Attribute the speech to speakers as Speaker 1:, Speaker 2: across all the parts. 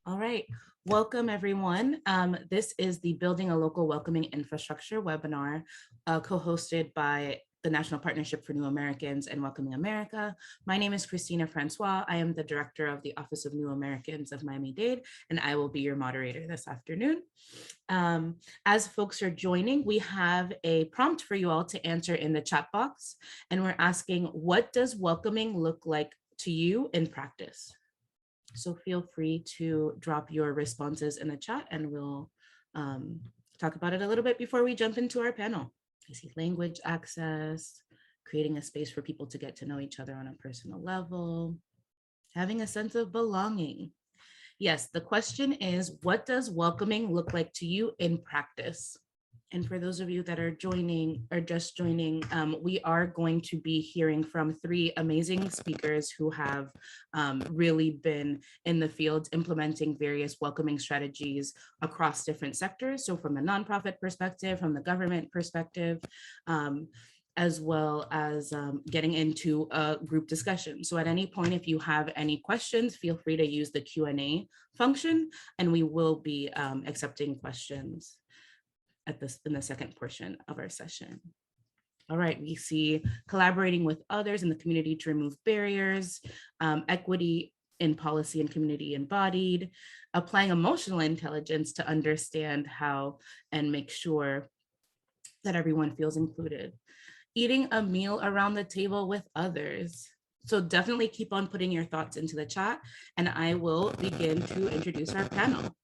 Speaker 1: All right, welcome everyone. This is the Building a Local Welcoming Infrastructure webinar, co-hosted by the National Partnership for New Americans and Welcoming America. My name is Christina Francois. I am the director of the Office of New Americans of Miami-Dade, and I will be your moderator this afternoon. As folks are joining, we have a prompt for you all to answer in the chat box, and we're asking, what does welcoming look like to you in practice? So feel free to drop your responses in the chat and we'll talk about it a little bit before we jump into our panel. I see language access, creating a space for people to get to know each other on a personal level, having a sense of belonging. Yes, the question is, what does welcoming look like to you in practice? And for those of you that are joining or just joining, we are going to be hearing from three amazing speakers who have really been in the field implementing various welcoming strategies across different sectors. So from a nonprofit perspective, from the government perspective, as well as getting into a group discussion. So at any point, if you have any questions, feel free to use the Q&A function, and we will be accepting questions in the second portion of our session. All right, we see collaborating with others in the community to remove barriers, equity in policy and community embodied, applying emotional intelligence to understand how and make sure that everyone feels included, eating a meal around the table with others. So definitely keep on putting your thoughts into the chat, and I will begin to introduce our panel.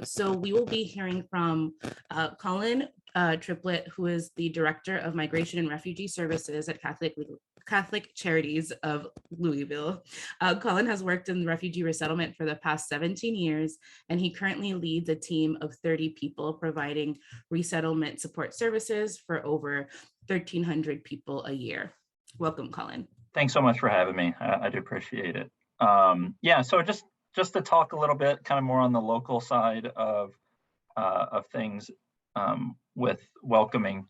Speaker 1: So we will be hearing from Colin Triplett, who is the Director of Migration and Refugee Services at Catholic Charities of Louisville. Colin has worked in refugee resettlement for the past 17 years, and he currently leads a team of 30 people providing resettlement support services for over 1,300 people a year. Welcome, Colin.
Speaker 2: Thanks so much for having me. I do appreciate it. Yeah, so just to talk a little bit, kind of more on the local side of things with welcoming,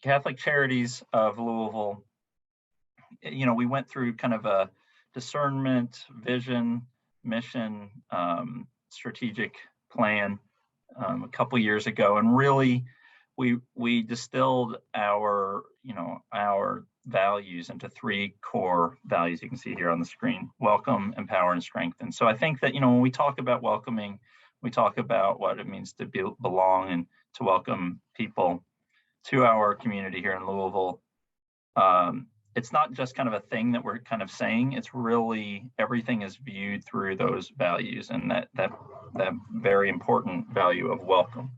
Speaker 2: Catholic Charities of Louisville, we went through kind of a discernment, vision, mission, strategic plan a couple years ago, and really we distilled our values into three core values you can see here on the screen: welcome, empower, and strengthen. So I think that when we talk about welcoming, we talk about what it means to belong and to welcome people to our community here in Louisville. It's not just kind of a thing that we're kind of saying, it's really everything is viewed through those values and that very important value of welcome.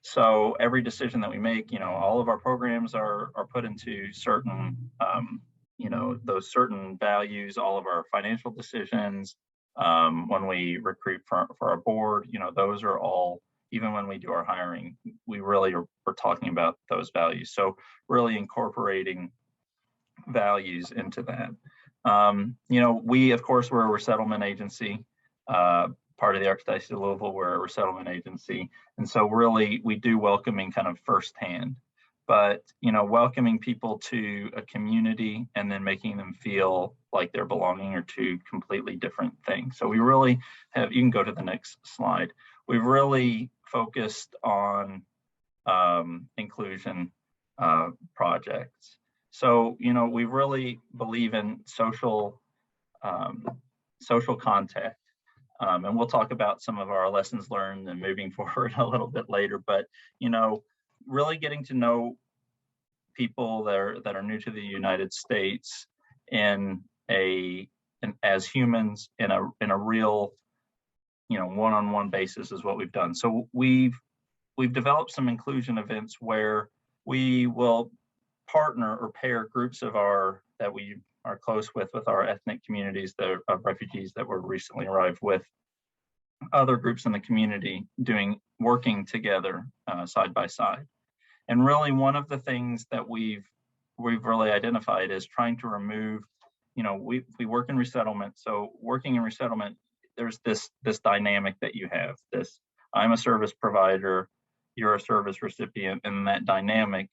Speaker 2: So every decision that we make, all of our programs are put into certain, those certain values, all of our financial decisions, when we recruit for our board, those are all, even when we do our hiring, we really are talking about those values. So really incorporating values into that. We, of course, we're a resettlement agency. Part of the Archdiocese of Louisville, we're a resettlement agency. And so really we do welcoming kind of firsthand, but welcoming people to a community and then making them feel like they're belonging are two completely different things. So we really have, you can go to the next slide. We've really focused on inclusion projects. So, we really believe in social contact. And we'll talk about some of our lessons learned and moving forward a little bit later, but really getting to know people that are new to the United States as humans in a real one-on-one basis is what we've done. So we've developed some inclusion events where we will partner or pair groups of that we are close with our ethnic communities of refugees that were recently arrived, with other groups in the community working together side by side. And really one of the things that we've really identified is trying to remove, we work in resettlement. So working in resettlement, there's this dynamic that you have, I'm a service provider, you're a service recipient, and that dynamic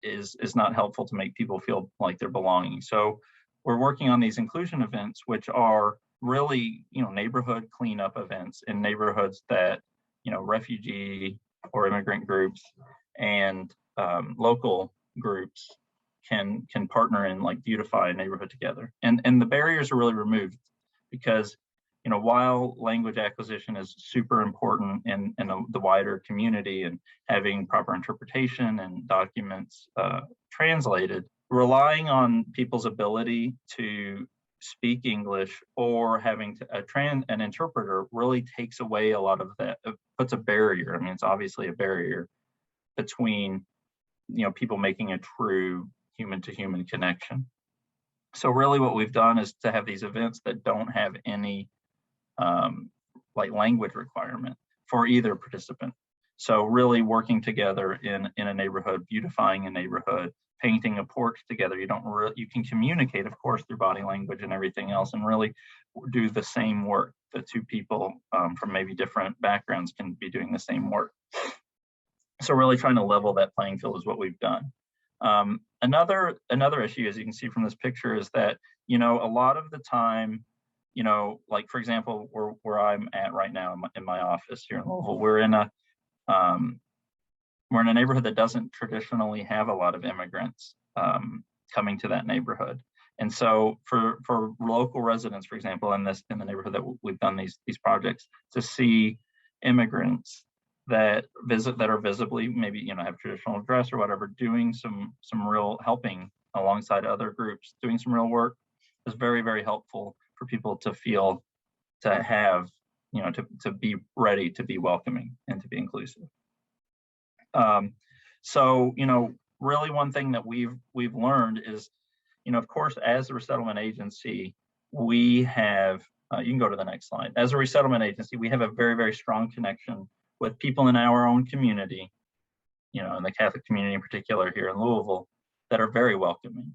Speaker 2: is not helpful to make people feel like they're belonging. So we're working on these inclusion events, which are really, neighborhood cleanup events in neighborhoods that, refugee or immigrant groups and local groups can partner and like beautify a neighborhood together. And the barriers are really removed because, while language acquisition is super important in the wider community and having proper interpretation and documents translated, relying on people's ability to speak English or having an interpreter really takes away a lot of that, puts a barrier. I mean, it's obviously a barrier between, people making a true human to human connection. So really what we've done is to have these events that don't have any like language requirement for either participant. So really working together in a neighborhood, beautifying a neighborhood, painting a porch together. You can communicate, of course, through body language and everything else, and really do the same work. The two people from maybe different backgrounds can be doing the same work. So really trying to level that playing field is what we've done. Another issue, as you can see from this picture, is that, a lot of the time, like for example, where I'm at right now in my office here in Louisville, we're in a neighborhood that doesn't traditionally have a lot of immigrants coming to that neighborhood. And so for local residents, for example, in the neighborhood that we've done these projects, to see immigrants that are visibly maybe, have traditional dress or whatever, doing some real helping alongside other groups, doing some real work, is very, very helpful for people to feel, to have, to be ready to be welcoming and to be inclusive. So, really one thing that we've learned is, of course, as a resettlement agency, we have, you can go to the next slide. As a resettlement agency, we have a very, very strong connection with people in our own community, in the Catholic community in particular here in Louisville, that are very welcoming.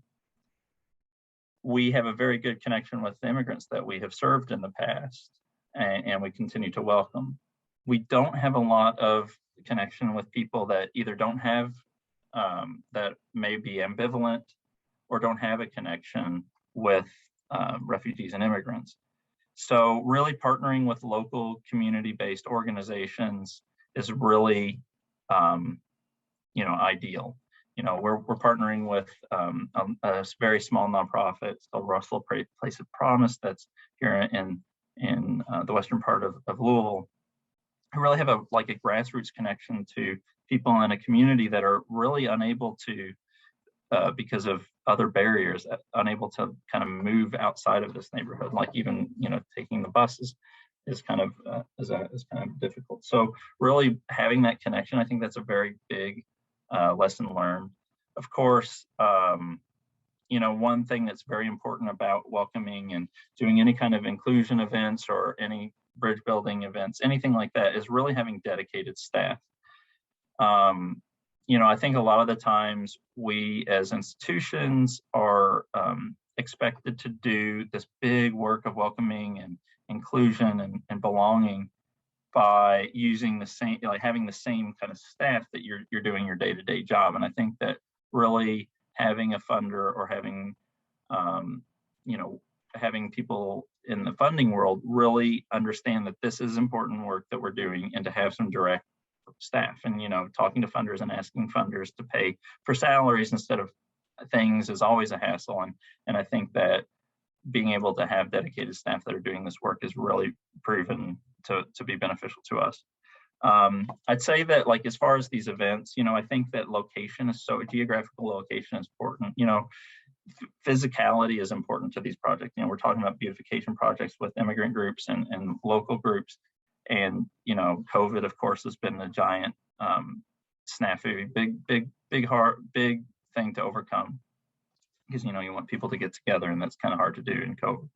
Speaker 2: We have a very good connection with the immigrants that we have served in the past, and we continue to welcome. We don't have a lot of connection with people that either don't have, that may be ambivalent or don't have a connection with refugees and immigrants. So really partnering with local community-based organizations is really, ideal. We're partnering with a very small nonprofit. It's called Russell Place of Promise, that's here in the western part of Louisville, who really have a grassroots connection to people in a community that are really unable to, because of other barriers, unable to kind of move outside of this neighborhood. Like even, taking the buses is kind of difficult. So really having that connection, I think that's a very big lesson learned. Of course, one thing that's very important about welcoming and doing any kind of inclusion events or any bridge building events, anything like that, is really having dedicated staff. I think a lot of the times we as institutions are expected to do this big work of welcoming and inclusion and belonging by using the same, having the same kind of staff that you're doing your day-to-day job. And I think that really having a funder or having, having people in the funding world really understand that this is important work that we're doing, and to have some direct staff, and talking to funders and asking funders to pay for salaries instead of things is always a hassle. And I think that being able to have dedicated staff that are doing this work is really proven to be beneficial to us. I'd say that, as far as these events, I think that geographical location is important. Physicality is important to these projects. We're talking about beautification projects with immigrant groups and local groups. And, COVID, of course, has been a giant snafu, big thing to overcome, because, you want people to get together, and that's kind of hard to do in COVID.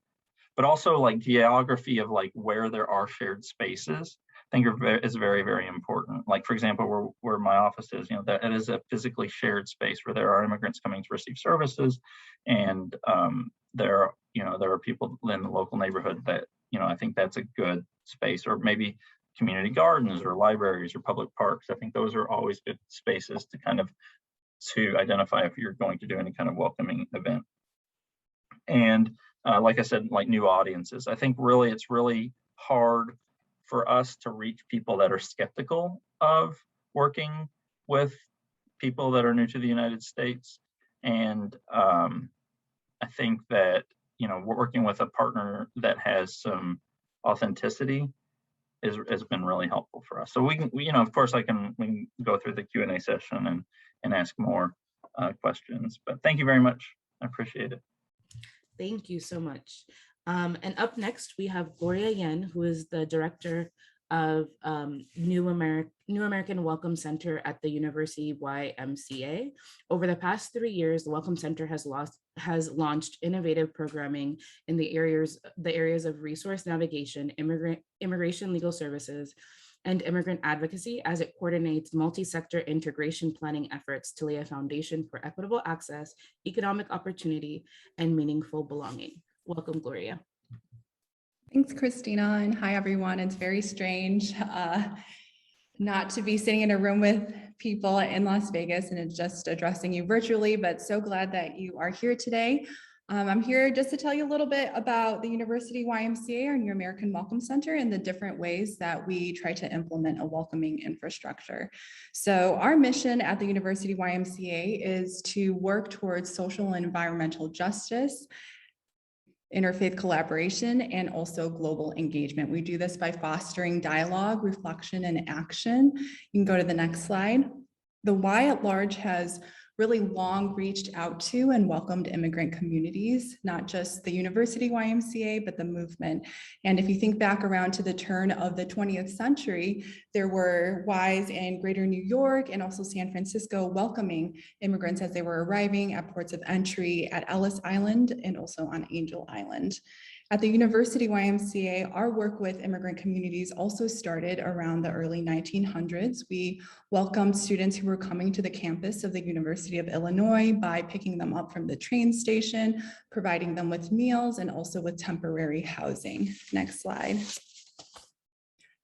Speaker 2: But also geography of where there are shared spaces, I think is very, very important. For example, where my office is, that it is a physically shared space where there are immigrants coming to receive services, and there are people in the local neighborhood that, I think that's a good space. Or maybe community gardens or libraries or public parks. I think those are always good spaces to identify if you're going to do any kind of welcoming event. And like I said, like new audiences. I think really it's really hard for us to reach people that are skeptical of working with people that are new to the United States. And I think that, we're working with a partner that has some authenticity has been really helpful for us. So we can, of course, we can go through the Q&A session and ask more questions. But thank you very much. I appreciate it.
Speaker 1: Thank you so much. And up next, we have Gloria Yen, who is the director of New American Welcome Center at the University YMCA. Over the past 3 years, the Welcome Center has launched innovative programming in the areas of resource navigation, immigration legal services, and immigrant advocacy as it coordinates multi-sector integration planning efforts to lay a foundation for equitable access, economic opportunity, and meaningful belonging. Welcome, Gloria.
Speaker 3: Thanks, Christina, and hi, everyone. It's very strange not to be sitting in a room with people in Las Vegas and just addressing you virtually, but so glad that you are here today. I'm here just to tell you a little bit about the University YMCA, our New American Welcome Center, and the different ways that we try to implement a welcoming infrastructure. So our mission at the University YMCA is to work towards social and environmental justice, interfaith collaboration, and also global engagement. We do this by fostering dialogue, reflection, and action. You can go to the next slide. The Y at large has really long reached out to and welcomed immigrant communities, not just the University YMCA, but the movement. And if you think back around to the turn of the 20th century, there were Ys in Greater New York and also San Francisco welcoming immigrants as they were arriving at ports of entry at Ellis Island and also on Angel Island. At the University YMCA, our work with immigrant communities also started around the early 1900s. We welcomed students who were coming to the campus of the University of Illinois by picking them up from the train station, providing them with meals, and also with temporary housing. Next slide.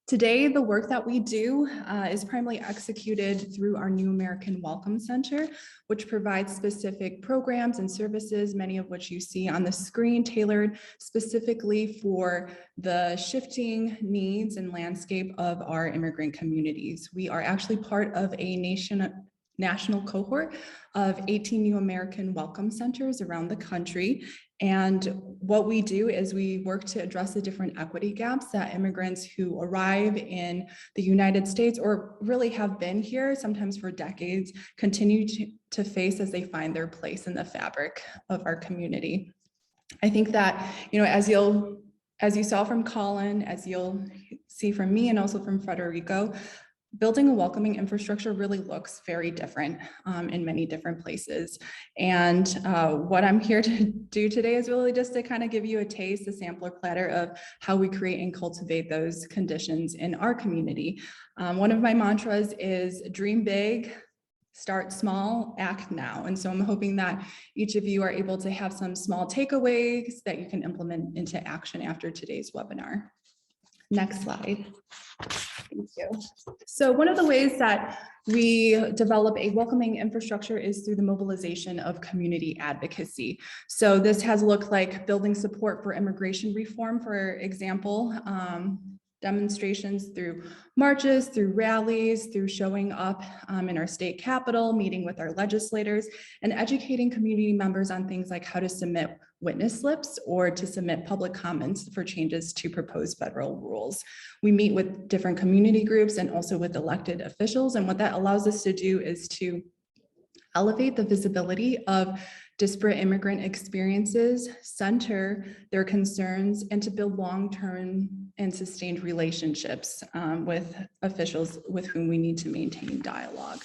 Speaker 3: Today, the work that we do is primarily executed through our New American Welcome Center, which provides specific programs and services, many of which you see on the screen, tailored specifically for the shifting needs and landscape of our immigrant communities. We are actually part of a national cohort of 18 New American Welcome Centers around the country. And what we do is we work to address the different equity gaps that immigrants who arrive in the United States or really have been here, sometimes for decades, continue to face as they find their place in the fabric of our community. I think that, as you saw from Colin, as you'll see from me and also from Fredericko, building a welcoming infrastructure really looks very different in many different places. And what I'm here to do today is really just to kind of give you a taste, a sampler platter of how we create and cultivate those conditions in our community. One of my mantras is dream big, start small, act now. And so I'm hoping that each of you are able to have some small takeaways that you can implement into action after today's webinar. Next slide. Thank you. So one of the ways that we develop a welcoming infrastructure is through the mobilization of community advocacy. So this has looked like building support for immigration reform, for example, demonstrations through marches, through rallies, through showing up in our state capitol, meeting with our legislators, and educating community members on things like how to submit witness slips or to submit public comments for changes to proposed federal rules. We meet with different community groups and also with elected officials. And what that allows us to do is to elevate the visibility of disparate immigrant experiences, center their concerns, and to build long-term and sustained relationships with officials with whom we need to maintain dialogue.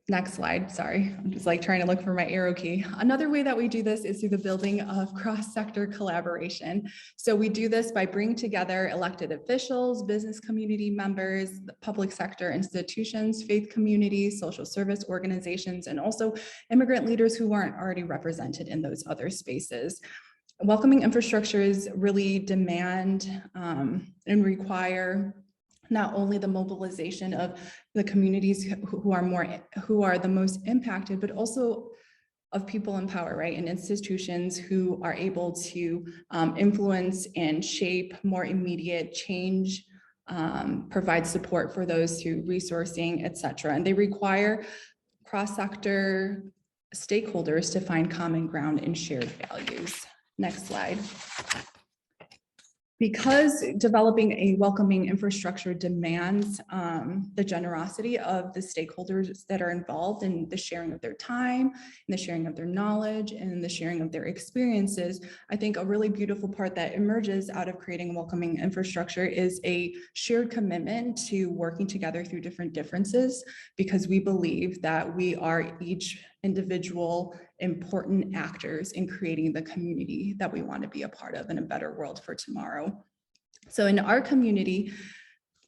Speaker 3: Next slide, sorry. I'm just trying to look for my arrow key. Another way that we do this is through the building of cross-sector collaboration. So we do this by bringing together elected officials, business community members, public sector institutions, faith communities, social service organizations, and also immigrant leaders who aren't already represented in those other spaces. Welcoming infrastructures really demand and require not only the mobilization of the communities who are the most impacted, but also of people in power, right? And institutions who are able to influence and shape more immediate change, provide support for those through resourcing, et cetera. And they require cross-sector stakeholders to find common ground and shared values. Next slide. Because developing a welcoming infrastructure demands the generosity of the stakeholders that are involved in the sharing of their time, and the sharing of their knowledge, and the sharing of their experiences, I think a really beautiful part that emerges out of creating a welcoming infrastructure is a shared commitment to working together through different differences, because we believe that we are each individual important actors in creating the community that we want to be a part of in a better world for tomorrow. So in our community,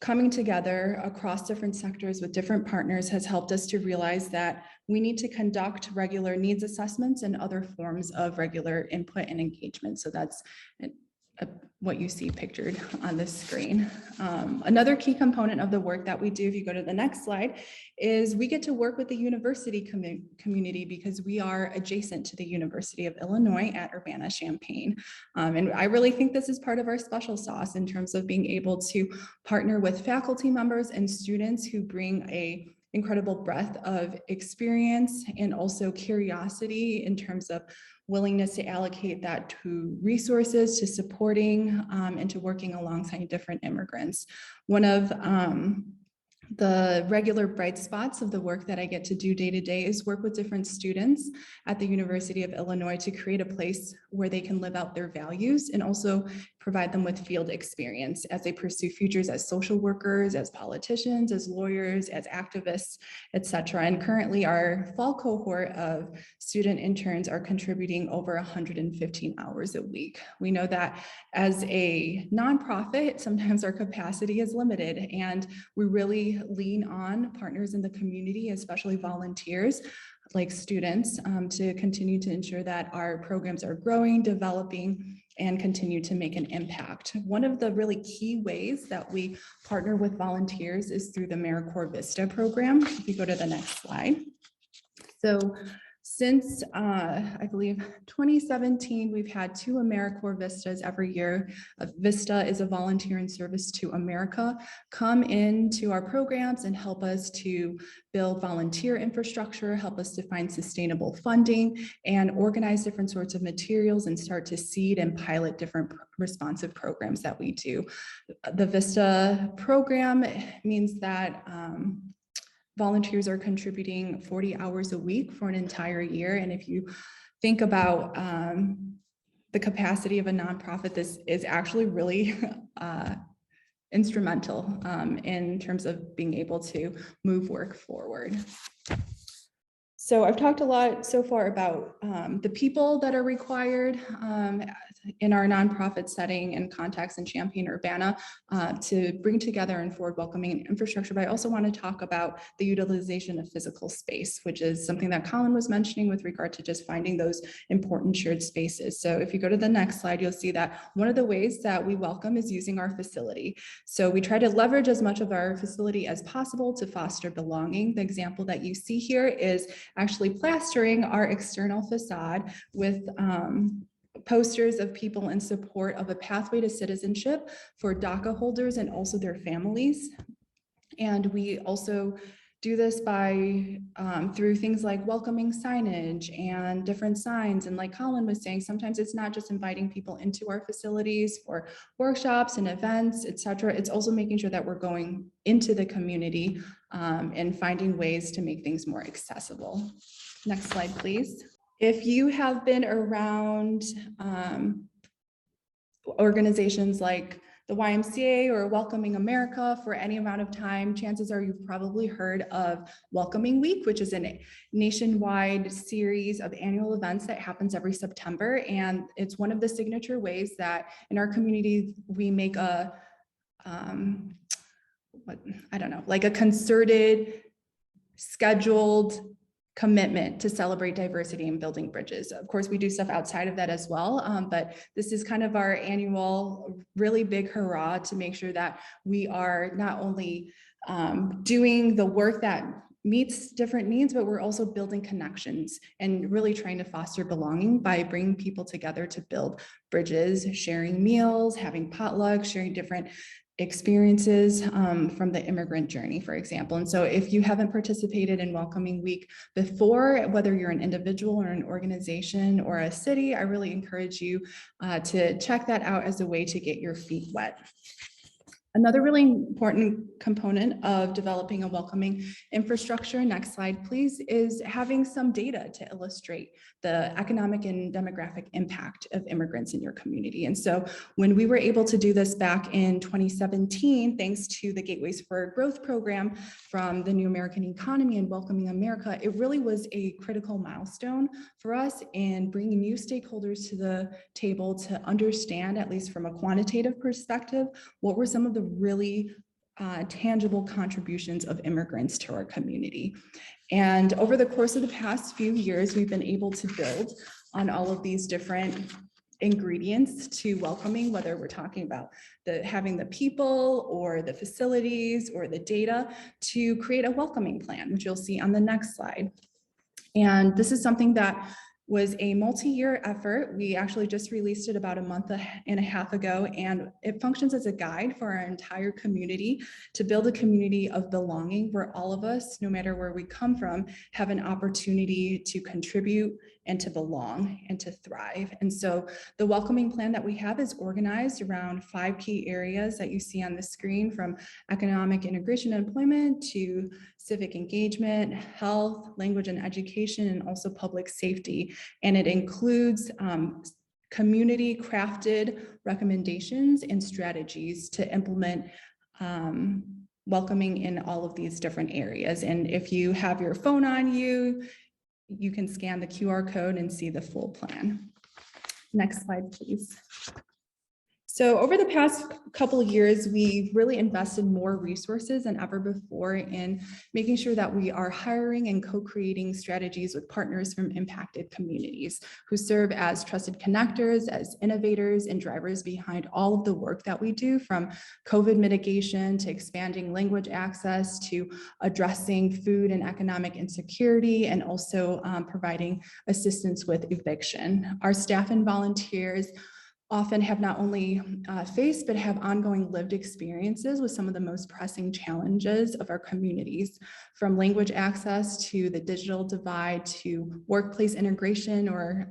Speaker 3: coming together across different sectors with different partners has helped us to realize that we need to conduct regular needs assessments and other forms of regular input and engagement. So that's what you see pictured on the screen. Another key component of the work that we do, if you go to the next slide, is we get to work with the university community, because we are adjacent to the University of Illinois at Urbana-Champaign. And I really think this is part of our special sauce in terms of being able to partner with faculty members and students who bring a incredible breadth of experience and also curiosity in terms of willingness to allocate that to resources, to supporting, and to working alongside different immigrants. One of the regular bright spots of the work that I get to do day to day is work with different students at the University of Illinois to create a place where they can live out their values and also provide them with field experience as they pursue futures as social workers, as politicians, as lawyers, as activists, et cetera. And currently our fall cohort of student interns are contributing over 115 hours a week. We know that as a nonprofit, sometimes our capacity is limited, and we really lean on partners in the community, especially volunteers like students, to continue to ensure that our programs are growing, developing, and continue to make an impact. One of the really key ways that we partner with volunteers is through the AmeriCorps Vista program. If you go to the next slide. So since I believe 2017, we've had 2 AmeriCorps Vistas every year. Vista is a volunteer in service to America, come into our programs and help us to build volunteer infrastructure, help us to find sustainable funding, and organize different sorts of materials and start to seed and pilot different responsive programs that we do. The Vista program means that volunteers are contributing 40 hours a week for an entire year. And if you think about the capacity of a nonprofit, this is actually really instrumental in terms of being able to move work forward. So I've talked a lot so far about the people that are required in our nonprofit setting and context in Champaign-Urbana to bring together and forward welcoming infrastructure. But I also want to talk about the utilization of physical space, which is something that Colin was mentioning with regard to just finding those important shared spaces. So if you go to the next slide, you'll see that one of the ways that we welcome is using our facility. So we try to leverage as much of our facility as possible to foster belonging. The example that you see here is actually plastering our external facade with posters of people in support of a pathway to citizenship for DACA holders and also their families. And we also do this by through things like welcoming signage and different signs. And like Colin was saying, sometimes it's not just inviting people into our facilities for workshops and events, et cetera. It's also making sure that we're going into the community and finding ways to make things more accessible. Next slide, please. If you have been around organizations like the YMCA or Welcoming America for any amount of time, chances are you've probably heard of Welcoming Week, which is a nationwide series of annual events that happens every September. And it's one of the signature ways that in our community, we make a, like a concerted, scheduled commitment to celebrate diversity and building bridges. Of course, we do stuff outside of that as well, but this is kind of our annual really big hurrah to make sure that we are not only doing the work that meets different needs, but we're also building connections and really trying to foster belonging by bringing people together to build bridges, sharing meals, having potlucks, sharing different experiences from the immigrant journey, for example. And so if you haven't participated in Welcoming Week before, whether you're an individual or an organization or a city, I really encourage you to check that out as a way to get your feet wet. Another really important component of developing a welcoming infrastructure, next slide please, is having some data to illustrate the economic and demographic impact of immigrants in your community. And so when we were able to do this back in 2017, thanks to the Gateways for Growth program from the New American Economy and Welcoming America, it really was a critical milestone for us in bringing new stakeholders to the table to understand, at least from a quantitative perspective, what were some of the really tangible contributions of immigrants to our community. And over the course of the past few years, we've been able to build on all of these different ingredients to welcoming, whether we're talking about having the people or the facilities or the data, to create a welcoming plan, which you'll see on the next slide. And this is something that was a multi-year effort. We actually just released it about a month and a half ago, and it functions as a guide for our entire community to build a community of belonging where all of us, no matter where we come from, have an opportunity to contribute and to belong and to thrive. And so the welcoming plan that we have is organized around 5 key areas that you see on the screen, from economic integration and employment to civic engagement, health, language and education, and also public safety. And it includes community crafted recommendations and strategies to implement welcoming in all of these different areas. And if you have your phone on you, you can scan the QR code and see the full plan. Next slide, please. So over the past couple of years, we've really invested more resources than ever before in making sure that we are hiring and co-creating strategies with partners from impacted communities who serve as trusted connectors, as innovators and drivers behind all of the work that we do, from COVID mitigation to expanding language access to addressing food and economic insecurity, and also providing assistance with eviction. Our staff and volunteers often have not only faced, but have ongoing lived experiences with some of the most pressing challenges of our communities, from language access to the digital divide to workplace integration or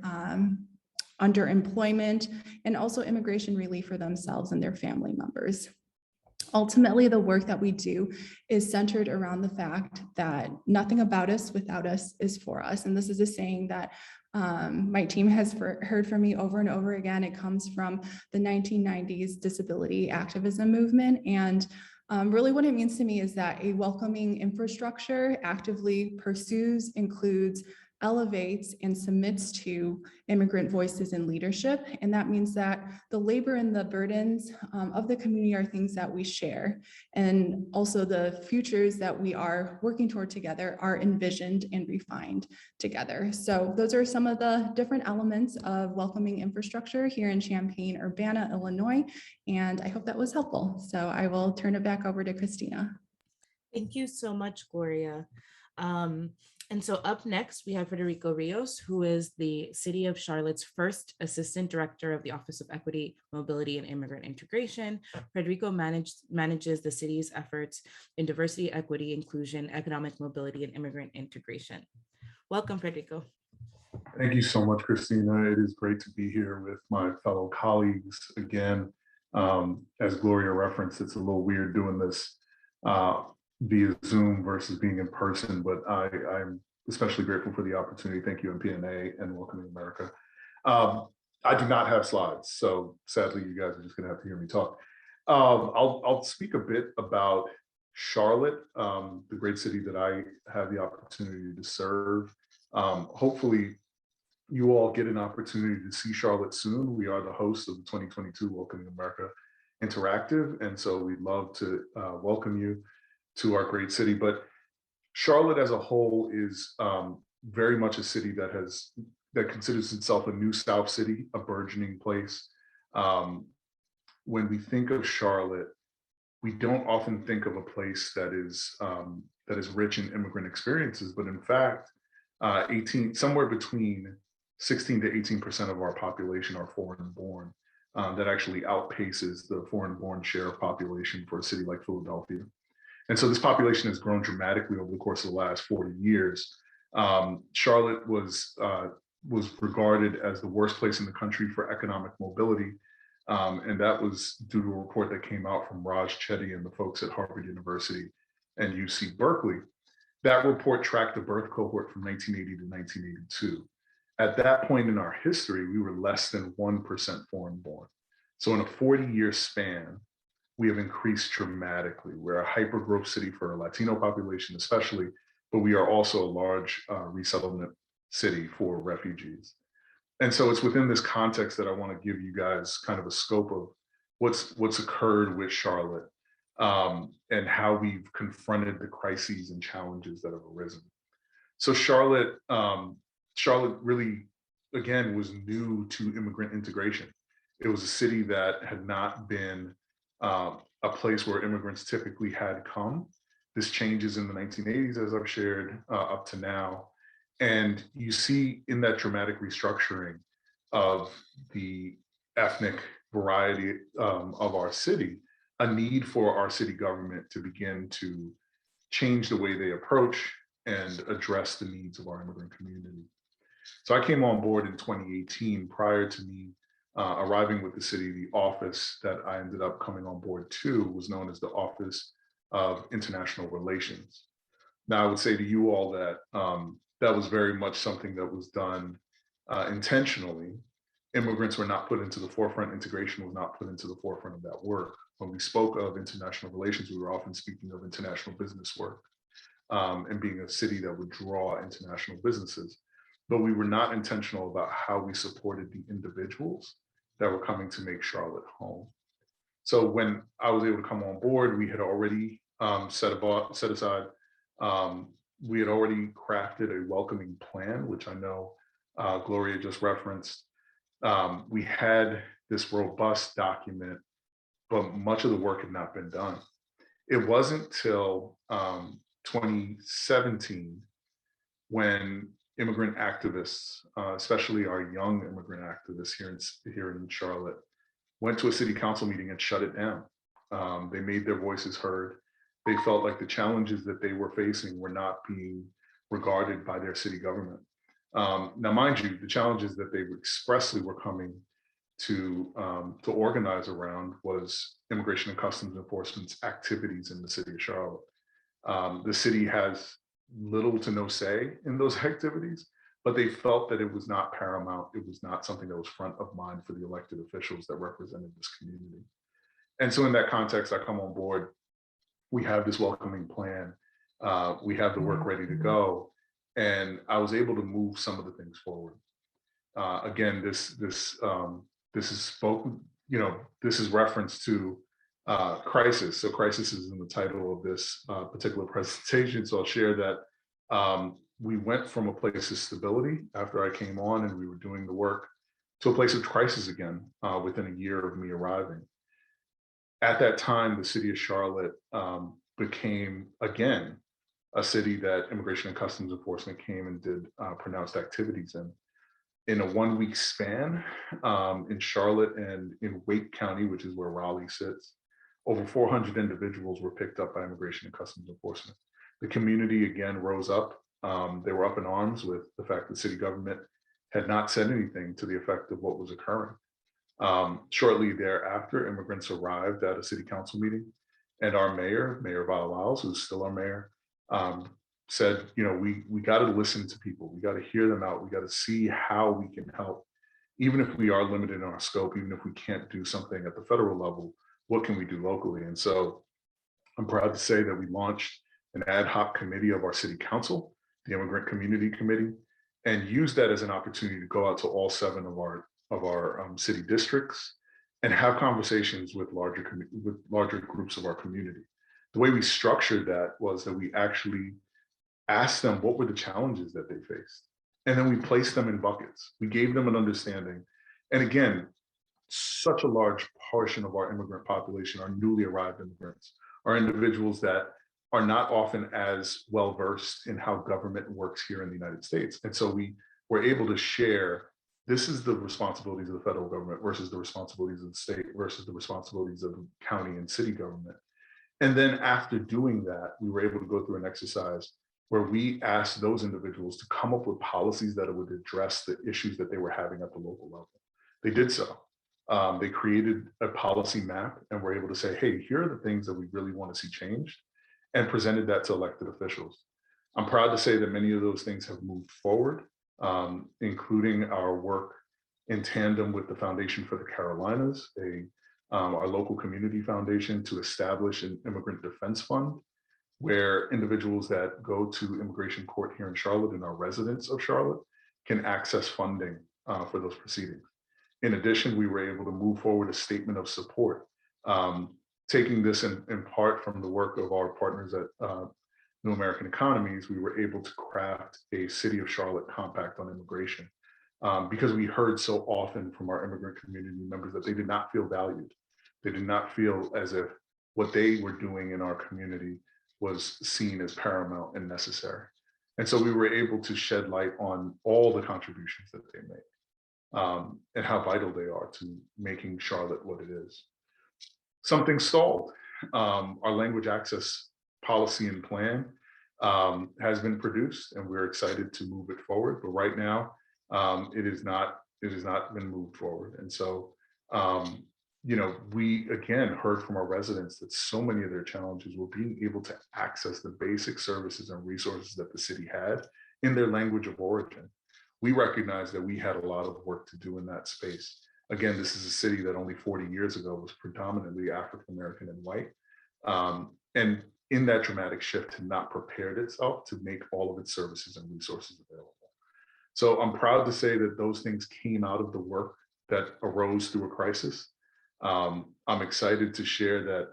Speaker 3: underemployment, and also immigration relief for themselves and their family members. Ultimately, the work that we do is centered around the fact that nothing about us without us is for us. And this is a saying that my team has heard from me over and over again. It comes from the 1990s disability activism movement. And really what it means to me is that a welcoming infrastructure actively pursues, includes, elevates, and submits to immigrant voices in leadership. And that means that the labor and the burdens of the community are things that we share. And also the futures that we are working toward together are envisioned and refined together. So those are some of the different elements of welcoming infrastructure here in Champaign-Urbana, Illinois. And I hope that was helpful. So I will turn it back over to Christina.
Speaker 1: Thank you so much, Gloria. And so up next, we have Fredericko Ramos, who is the City of Charlotte's first Assistant Director of the Office of Equity, Mobility, and Immigrant Integration. Fredericko manages the city's efforts in diversity, equity, inclusion, economic mobility, and immigrant integration. Welcome, Fredericko.
Speaker 4: Thank you so much, Christina. It is great to be here with my fellow colleagues again. As Gloria referenced, it's a little weird doing this via Zoom versus being in person, but I'm especially grateful for the opportunity. Thank you, MPNA and Welcoming America. I do not have slides, so sadly, you guys are just gonna have to hear me talk. I'll speak a bit about Charlotte, the great city that I have the opportunity to serve. Hopefully, you all get an opportunity to see Charlotte soon. We are the host of the 2022 Welcoming America Interactive, and so we'd love to welcome you to our great city. But Charlotte as a whole is very much a city that considers itself a new South city, a burgeoning place. When we think of Charlotte, we don't often think of a place that is rich in immigrant experiences, but in fact, somewhere between 16 to 18% of our population are foreign born. That actually outpaces the foreign born share of population for a city like Philadelphia. And so this population has grown dramatically over the course of the last 40 years. Charlotte was regarded as the worst place in the country for economic mobility. And that was due to a report that came out from Raj Chetty and the folks at Harvard University and UC Berkeley. That report tracked the birth cohort from 1980 to 1982. At that point in our history, we were less than 1% foreign born. So in a 40-year span, we have increased dramatically. We're a hyper-growth city for a Latino population especially, but we are also a large resettlement city for refugees. And so it's within this context that I want to give you guys kind of a scope of what's occurred with Charlotte and how we've confronted the crises and challenges that have arisen. So Charlotte really, again, was new to immigrant integration. It was a city that had not been a place where immigrants typically had come. This changes in the 1980s, as I've shared, up to now. And you see in that dramatic restructuring of the ethnic variety of our city, a need for our city government to begin to change the way they approach and address the needs of our immigrant community. So I came on board in 2018. Prior to me arriving with the city, the office that I ended up coming on board to was known as the Office of International Relations. Now, I would say to you all that that was very much something that was done intentionally. Immigrants were not put into the forefront. Integration was not put into the forefront of that work. When we spoke of international relations, we were often speaking of international business work and being a city that would draw international businesses. But we were not intentional about how we supported the individuals that were coming to make Charlotte home. So when I was able to come on board, we had already set aside, we had already crafted a welcoming plan, which I know Gloria just referenced. We had this robust document, but much of the work had not been done. It wasn't till 2017 when immigrant activists, especially our young immigrant activists here in Charlotte, went to a city council meeting and shut it down. They made their voices heard. They felt like the challenges that they were facing were not being regarded by their city government. Now, mind you, the challenges that they expressly were coming to organize around was Immigration and Customs Enforcement's activities in the city of Charlotte. The city has little to no say in those activities, but they felt that it was not paramount. It was not something that was front of mind for the elected officials that represented this community. And so in that context, I come on board. We have this welcoming plan. We have the work ready to go. And I was able to move some of the things forward. Again, this is spoken, this is reference to crisis. So crisis is in the title of this particular presentation. So I'll share that we went from a place of stability after I came on and we were doing the work to a place of crisis again within a year of me arriving. At that time, the city of Charlotte became, again, a city that Immigration and Customs Enforcement came and did pronounced activities in. In a 1 week span in Charlotte and in Wake County, which is where Raleigh sits, over 400 individuals were picked up by Immigration and Customs Enforcement. The community again rose up. They were up in arms with the fact that city government had not said anything to the effect of what was occurring. Shortly thereafter, immigrants arrived at a city council meeting, and our mayor, Mayor Valaus, who's still our mayor, said, we got to listen to people. We got to hear them out. We got to see how we can help, even if we are limited in our scope, even if we can't do something at the federal level, what can we do locally? And so I'm proud to say that we launched an ad hoc committee of our city council, the Immigrant Community Committee, and used that as an opportunity to go out to all 7 of our city districts and have conversations with larger groups of our community. The way we structured that was that we actually asked them what were the challenges that they faced. And then we placed them in buckets. We gave them an understanding. And again, such a large portion of our immigrant population are newly arrived immigrants, are individuals that are not often as well versed in how government works here in the United States. And so we were able to share, this is the responsibilities of the federal government versus the responsibilities of the state versus the responsibilities of the county and city government. And then after doing that, we were able to go through an exercise where we asked those individuals to come up with policies that would address the issues that they were having at the local level. They did so. They created a policy map and were able to say, hey, here are the things that we really want to see changed, and presented that to elected officials. I'm proud to say that many of those things have moved forward, including our work in tandem with the Foundation for the Carolinas, our local community foundation, to establish an immigrant defense fund where individuals that go to immigration court here in Charlotte and are residents of Charlotte can access funding for those proceedings. In addition, we were able to move forward a statement of support, taking this in part from the work of our partners at New American Economies. We were able to craft a City of Charlotte compact on immigration because we heard so often from our immigrant community members that they did not feel valued. They did not feel as if what they were doing in our community was seen as paramount and necessary. And so we were able to shed light on all the contributions that they make and how vital they are to making Charlotte what it is. Something stalled. Our language access policy and plan has been produced, and we're excited to move it forward. But right now, it has not been moved forward. And so, we again heard from our residents that so many of their challenges were being able to access the basic services and resources that the city had in their language of origin. We recognized that we had a lot of work to do in that space. Again, this is a city that only 40 years ago was predominantly African-American and white. And in that dramatic shift, had not prepared itself to make all of its services and resources available. So I'm proud to say that those things came out of the work that arose through a crisis. I'm excited to share that,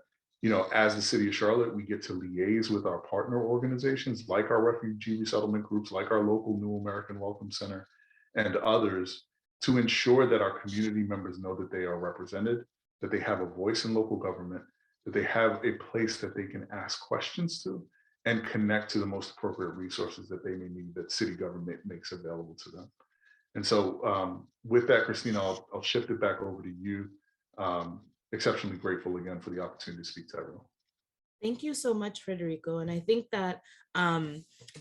Speaker 4: as the City of Charlotte, we get to liaise with our partner organizations like our refugee resettlement groups, like our local New American Welcome Center and others, to ensure that our community members know that they are represented, that they have a voice in local government, that they have a place that they can ask questions to and connect to the most appropriate resources that they may need that city government makes available to them. And so with that, Christina, I'll shift it back over to you. Exceptionally grateful again for the opportunity to speak to everyone.
Speaker 1: Thank you so much, Fredericko. And I think that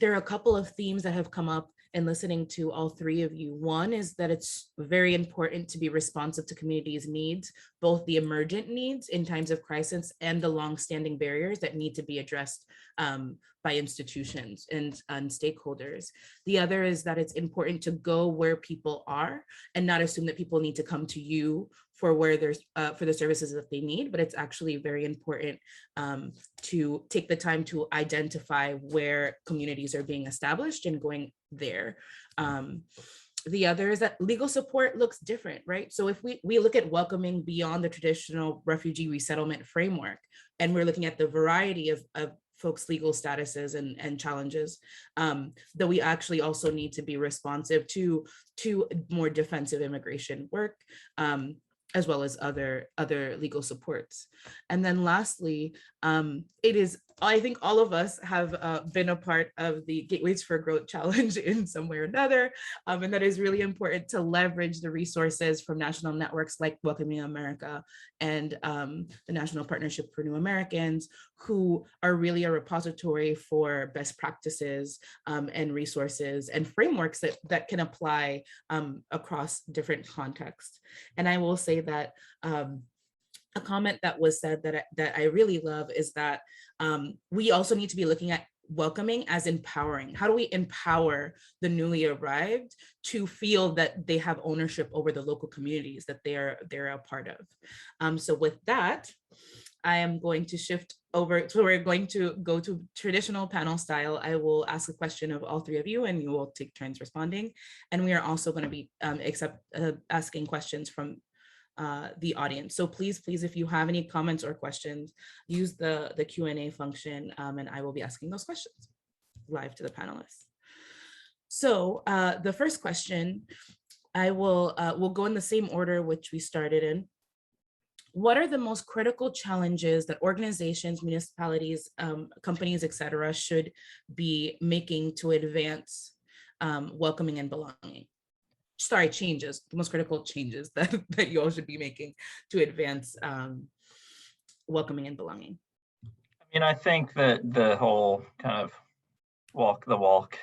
Speaker 1: there are a couple of themes that have come up in listening to all three of you. One is that it's very important to be responsive to communities' needs, both the emergent needs in times of crisis and the longstanding barriers that need to be addressed by institutions and stakeholders. The other is that it's important to go where people are and not assume that people need to come to you for where there's for the services that they need, but it's actually very important to take the time to identify where communities are being established and going there. The other is that legal support looks different, right? So if we look at welcoming beyond the traditional refugee resettlement framework, and we're looking at the variety of folks' legal statuses and challenges, that we actually also need to be responsive to more defensive immigration work, as well as other legal supports. And then lastly, I think all of us have been a part of the Gateways for Growth Challenge in some way or another, and that is really important to leverage the resources from national networks like Welcoming America and the National Partnership for New Americans, who are really a repository for best practices and resources and frameworks that can apply across different contexts. And I will say that a comment that was said that I really love is that we also need to be looking at welcoming as empowering. How do we empower the newly arrived to feel that they have ownership over the local communities that they're a part of? So with that, I am going to shift over. So we're going to go to traditional panel style. I will ask a question of all three of you and you will take turns responding. And we are also going to be asking questions from the audience. So please, if you have any comments or questions, use the Q&A function and I will be asking those questions live to the panelists. So the first question, we'll go in the same order which we started in. what are the most critical challenges that organizations, municipalities, companies, et cetera, should be making to advance welcoming and belonging? Sorry, changes, the most critical changes that you all should be making to advance welcoming and belonging.
Speaker 2: I mean, I think that the whole kind of walk the walk,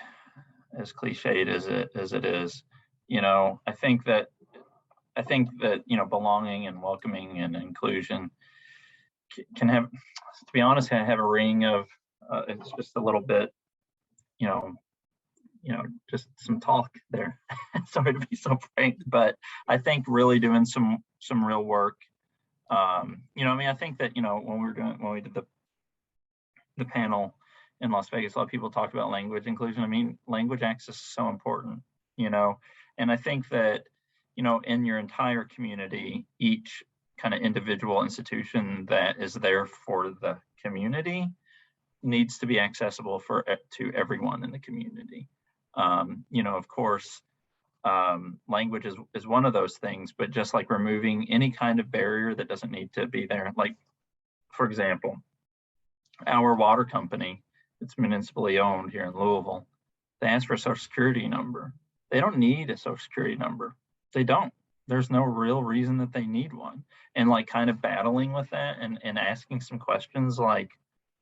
Speaker 2: as cliched as it is, I think that belonging and welcoming and inclusion can have, to be honest, can have a ring of it's just a little bit, just some talk there. Sorry to be so frank, but I think really doing some real work. I think that when we did the panel in Las Vegas, a lot of people talked about language inclusion. I mean, language access is so important, and I think that, in your entire community, each kind of individual institution that is there for the community needs to be accessible to everyone in the community. Of course, language is one of those things, but just like removing any kind of barrier that doesn't need to be there. Like, for example, our water company, it's municipally owned here in Louisville. They ask for a social security number. They don't need a social security number. They don't. There's no real reason that they need one. And like kind of battling with that and asking some questions like,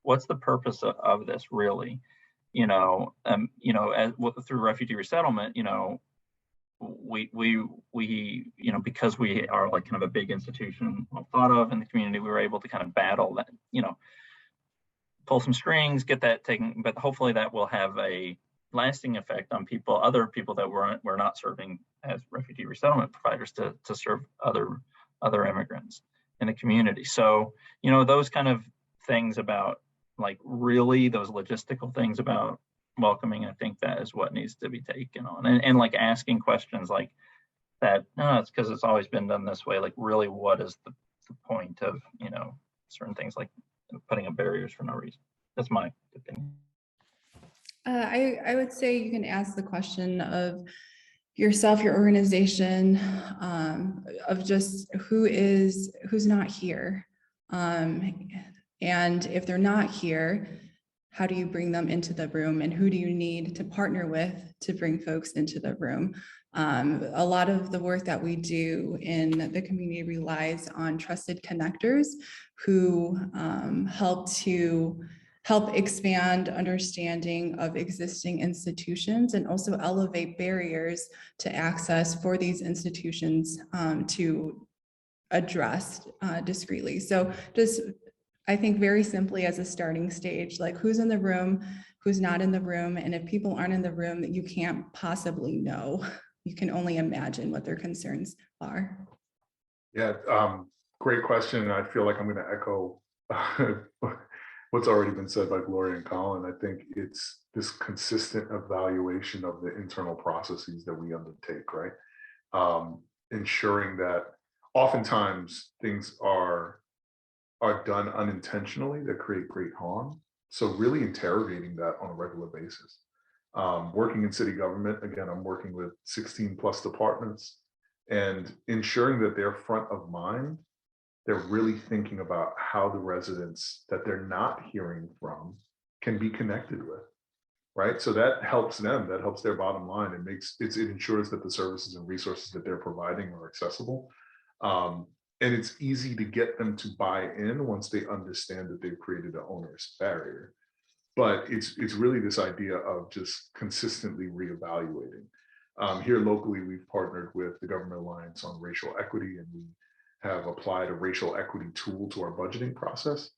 Speaker 2: what's the purpose of this really? Through refugee resettlement, we because we are like kind of a big institution thought of in the community, we were able to kind of battle that, pull some strings, get that taken, but hopefully that will have a lasting effect on other people that we're not serving as refugee resettlement providers to serve other immigrants in the community. So, those kind of things about like really those logistical things about welcoming, I think that is what needs to be taken on, and like asking questions like that. No, it's because it's always been done this way. Like, really, what is the point of certain things like putting up barriers for no reason? That's my opinion.
Speaker 3: I would say you can ask the question of yourself, your organization, of just who's not here, and if they're not here, how do you bring them into the room, and who do you need to partner with to bring folks into the room? A lot of the work that we do in the community relies on trusted connectors who help expand understanding of existing institutions and also elevate barriers to access for these institutions to address discreetly. So just, I think very simply as a starting stage, like who's in the room, who's not in the room, and if people aren't in the room, that you can't possibly know. You can only imagine what their concerns are.
Speaker 4: Yeah, great question. I feel like I'm going to echo what's already been said by Gloria and Colin. I think it's this consistent evaluation of the internal processes that we undertake, right? Ensuring that oftentimes things are done unintentionally that create great harm. So really interrogating that on a regular basis. Working in city government, again, I'm working with 16 plus departments, and ensuring that they're front of mind. They're really thinking about how the residents that they're not hearing from can be connected with, right? So that helps them, that helps their bottom line. It ensures that the services and resources that they're providing are accessible. And it's easy to get them to buy in once they understand that they've created an onerous barrier. But it's really this idea of just consistently reevaluating. Here locally, we've partnered with the Government Alliance on Racial Equity, and we have applied a racial equity tool to our budgeting process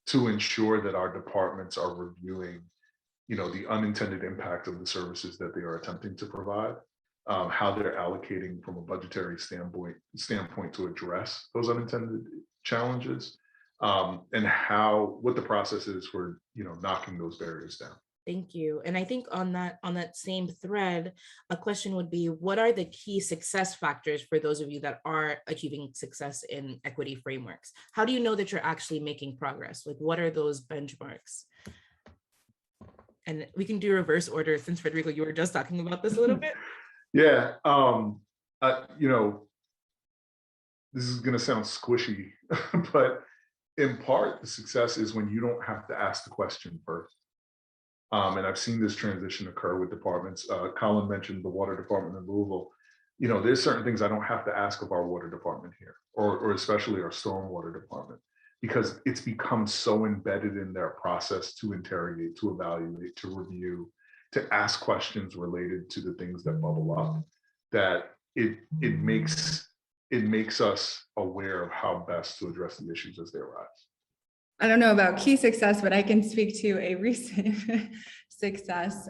Speaker 4: to ensure that our departments are reviewing, the unintended impact of the services that they are attempting to provide, how they're allocating from a budgetary standpoint to address those unintended challenges, and what the process is for knocking those barriers down.
Speaker 1: Thank you. And I think on that same thread, a question would be, what are the key success factors for those of you that are achieving success in equity frameworks? How do you know that you're actually making progress? Like, what are those benchmarks? And we can do reverse order, since Fredericko, you were just talking about this a little bit.
Speaker 4: Yeah, this is going to sound squishy, but in part, the success is when you don't have to ask the question first. And I've seen this transition occur with departments. Colin mentioned the water department in Louisville. You know, there's certain things I don't have to ask of our water department here, or especially our stormwater department, because it's become so embedded in their process to interrogate, to evaluate, to review, to ask questions related to the things that bubble up, that it makes us aware of how best to address the issues as they arise.
Speaker 3: I don't know about key success, but I can speak to a recent success.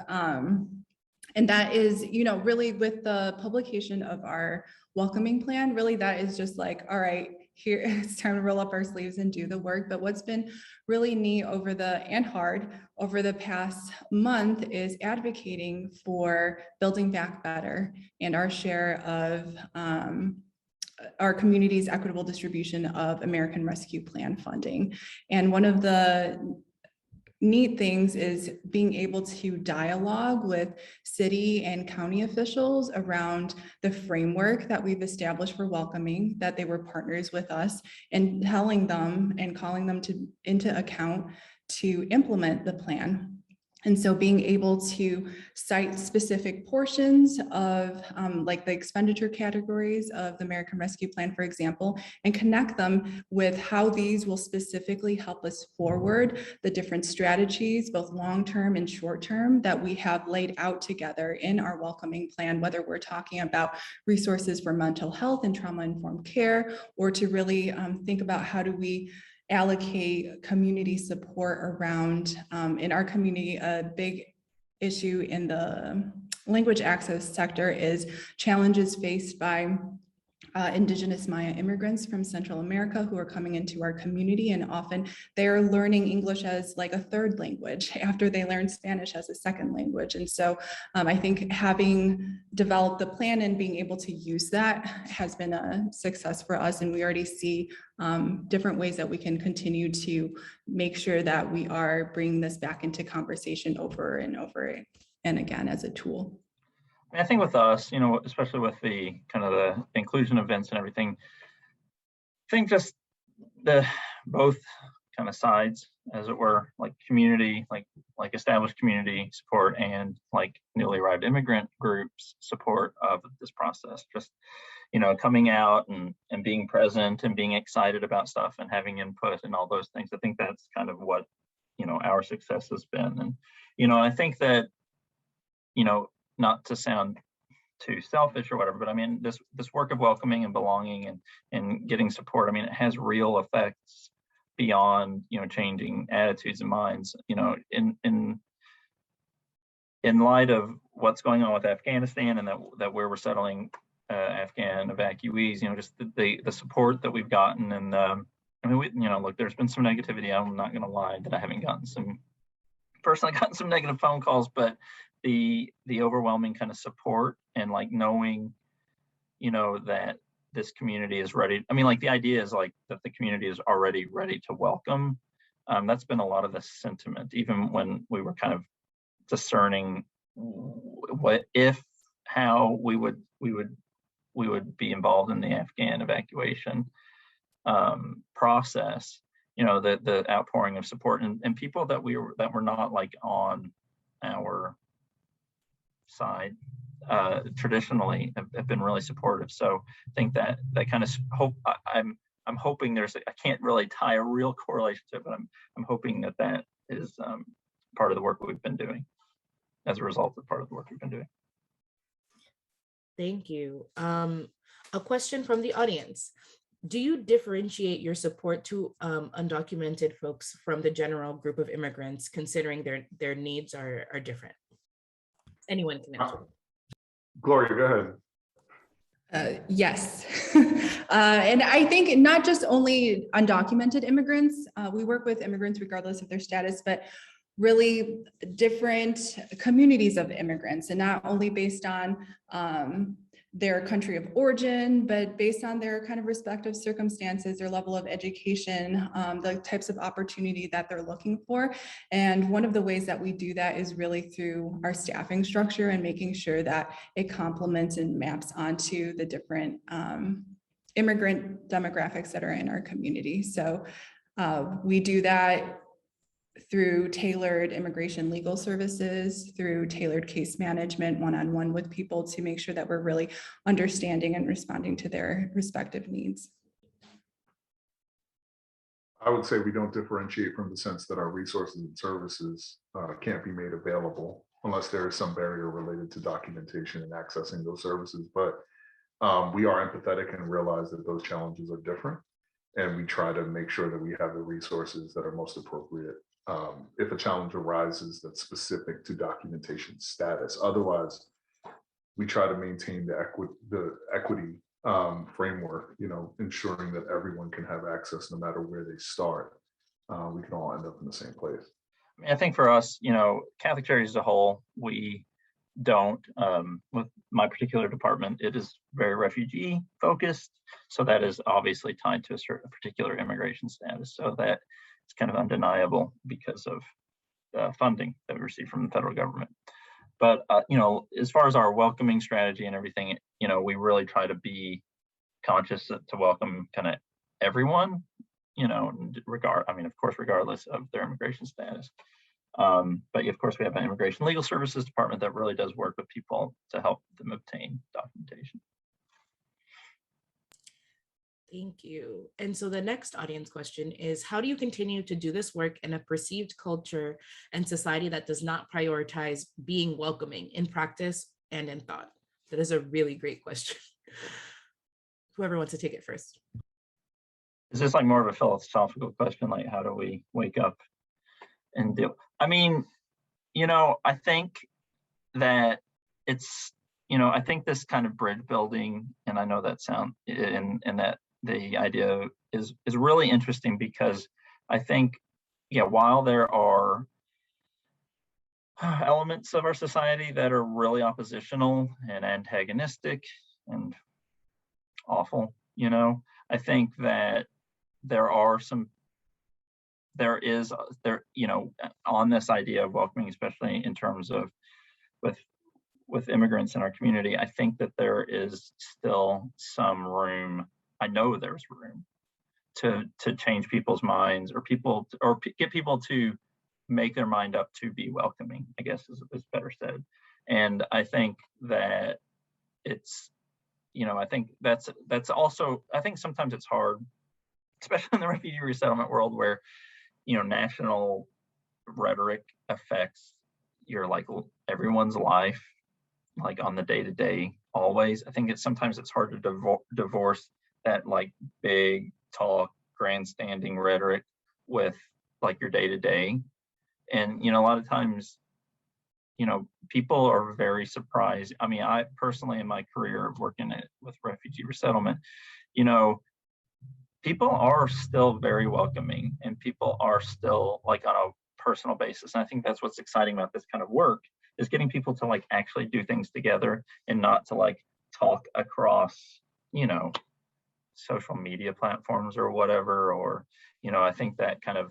Speaker 3: And that is, you know, really with the publication of our welcoming plan, really that is just like, all right, here it's time to roll up our sleeves and do the work. But what's been really neat and hard over the past month is advocating for building back better and our share of our community's equitable distribution of American Rescue Plan funding. And one of the neat things is being able to dialogue with city and county officials around the framework that we've established for welcoming, that they were partners with us, and telling them and calling them into account to implement the plan. And so being able to cite specific portions of like the expenditure categories of the American Rescue Plan, for example, and connect them with how these will specifically help us forward the different strategies, both long-term and short-term, that we have laid out together in our welcoming plan, whether we're talking about resources for mental health and trauma-informed care, or to really think about how do we allocate community support around, in our community, a big issue in the language access sector is challenges faced by Indigenous Maya immigrants from Central America who are coming into our community, and often they're learning English as like a third language after they learn Spanish as a second language. And so I think having developed the plan and being able to use that has been a success for us, and we already see different ways that we can continue to make sure that we are bringing this back into conversation over and over and again as a tool.
Speaker 2: I think with us, you know, especially with the kind of the inclusion events and everything, I think just the both kind of sides, as it were, like community, like established community support and like newly arrived immigrant groups support of this process. Just, you know, coming out and being present and being excited about stuff and having input and all those things. I think that's kind of what, you know, our success has been. And, you know, I think that, you know, not to sound too selfish or whatever, but I mean, this work of welcoming and belonging and getting support, I mean, it has real effects beyond, you know, changing attitudes and minds, you know, in light of what's going on with Afghanistan and that where we're settling Afghan evacuees, you know, just the support that we've gotten. And I mean, you know, look, there's been some negativity. I'm not going to lie that I haven't gotten some negative phone calls, but the overwhelming kind of support and like knowing, you know, that this community is ready. I mean, like the idea is like that the community is already ready to welcome. That's been a lot of the sentiment, even when we were kind of discerning how we would be involved in the Afghan evacuation process. You know, the outpouring of support and people that were not like on our side traditionally have been really supportive. So I think that kind of hope I'm hoping I can't really tie a real correlation to it, but I'm hoping that is part of the work we've been doing as a result of part of the work we've been doing.
Speaker 1: Thank you. A question from the audience. Do you differentiate your support to undocumented folks from the general group of immigrants, considering their needs are different? Anyone can answer.
Speaker 4: Gloria, go ahead.
Speaker 3: Yes. And I think not just only undocumented immigrants, we work with immigrants regardless of their status, but really different communities of immigrants, and not only based on their country of origin, but based on their kind of respective circumstances, their level of education, the types of opportunity that they're looking for. And one of the ways that we do that is really through our staffing structure and making sure that it complements and maps onto the different immigrant demographics that are in our community. So we do that through tailored immigration legal services, through tailored case management, one-on-one with people, to make sure that we're really understanding and responding to their respective needs.
Speaker 4: I would say we don't differentiate from the sense that our resources and services can't be made available unless there is some barrier related to documentation and accessing those services. But we are empathetic and realize that those challenges are different. And we try to make sure that we have the resources that are most appropriate if a challenge arises that's specific to documentation status. Otherwise, we try to maintain the equity framework, ensuring that everyone can have access no matter where they start. We can all end up in the same place.
Speaker 2: I mean, I think for us, Catholic Charities as a whole, we don't, with my particular department, it is very refugee focused. So that is obviously tied to a certain particular immigration status. So that it's kind of undeniable because of funding that we receive from the federal government. But, as far as our welcoming strategy and everything, we really try to be conscious to welcome kind of everyone, of course, regardless of their immigration status. But of course, we have an immigration legal services department that really does work with people to help them obtain documentation.
Speaker 1: Thank you. And so the next audience question is, how do you continue to do this work in a perceived culture and society that does not prioritize being welcoming in practice and in thought? That is a really great question. Whoever wants to take it first.
Speaker 2: Is this like more of a philosophical question? Like, how do we wake up and deal? I mean, I think that it's, I think this kind of bridge building, and I know that sound, and that the idea is really interesting, because I think, while there are elements of our society that are really oppositional and antagonistic and awful, I think that there is on this idea of welcoming, especially in terms of with immigrants in our community, I think that there is still some room. I know there's room to change people's minds, or get people to make their mind up to be welcoming, I guess is better said. And I think that it's, I think that's also, I think sometimes it's hard, especially in the refugee resettlement world, where, national rhetoric affects everyone's life, like on the day-to-day always. I think sometimes it's hard to divorce that big talk, grandstanding rhetoric with your day-to-day. And, a lot of times, people are very surprised. I mean, I personally, in my career of working with refugee resettlement, people are still very welcoming, and people are still on a personal basis. And I think that's what's exciting about this kind of work, is getting people to actually do things together, and not to talk across, social media platforms or whatever. Or, I think that kind of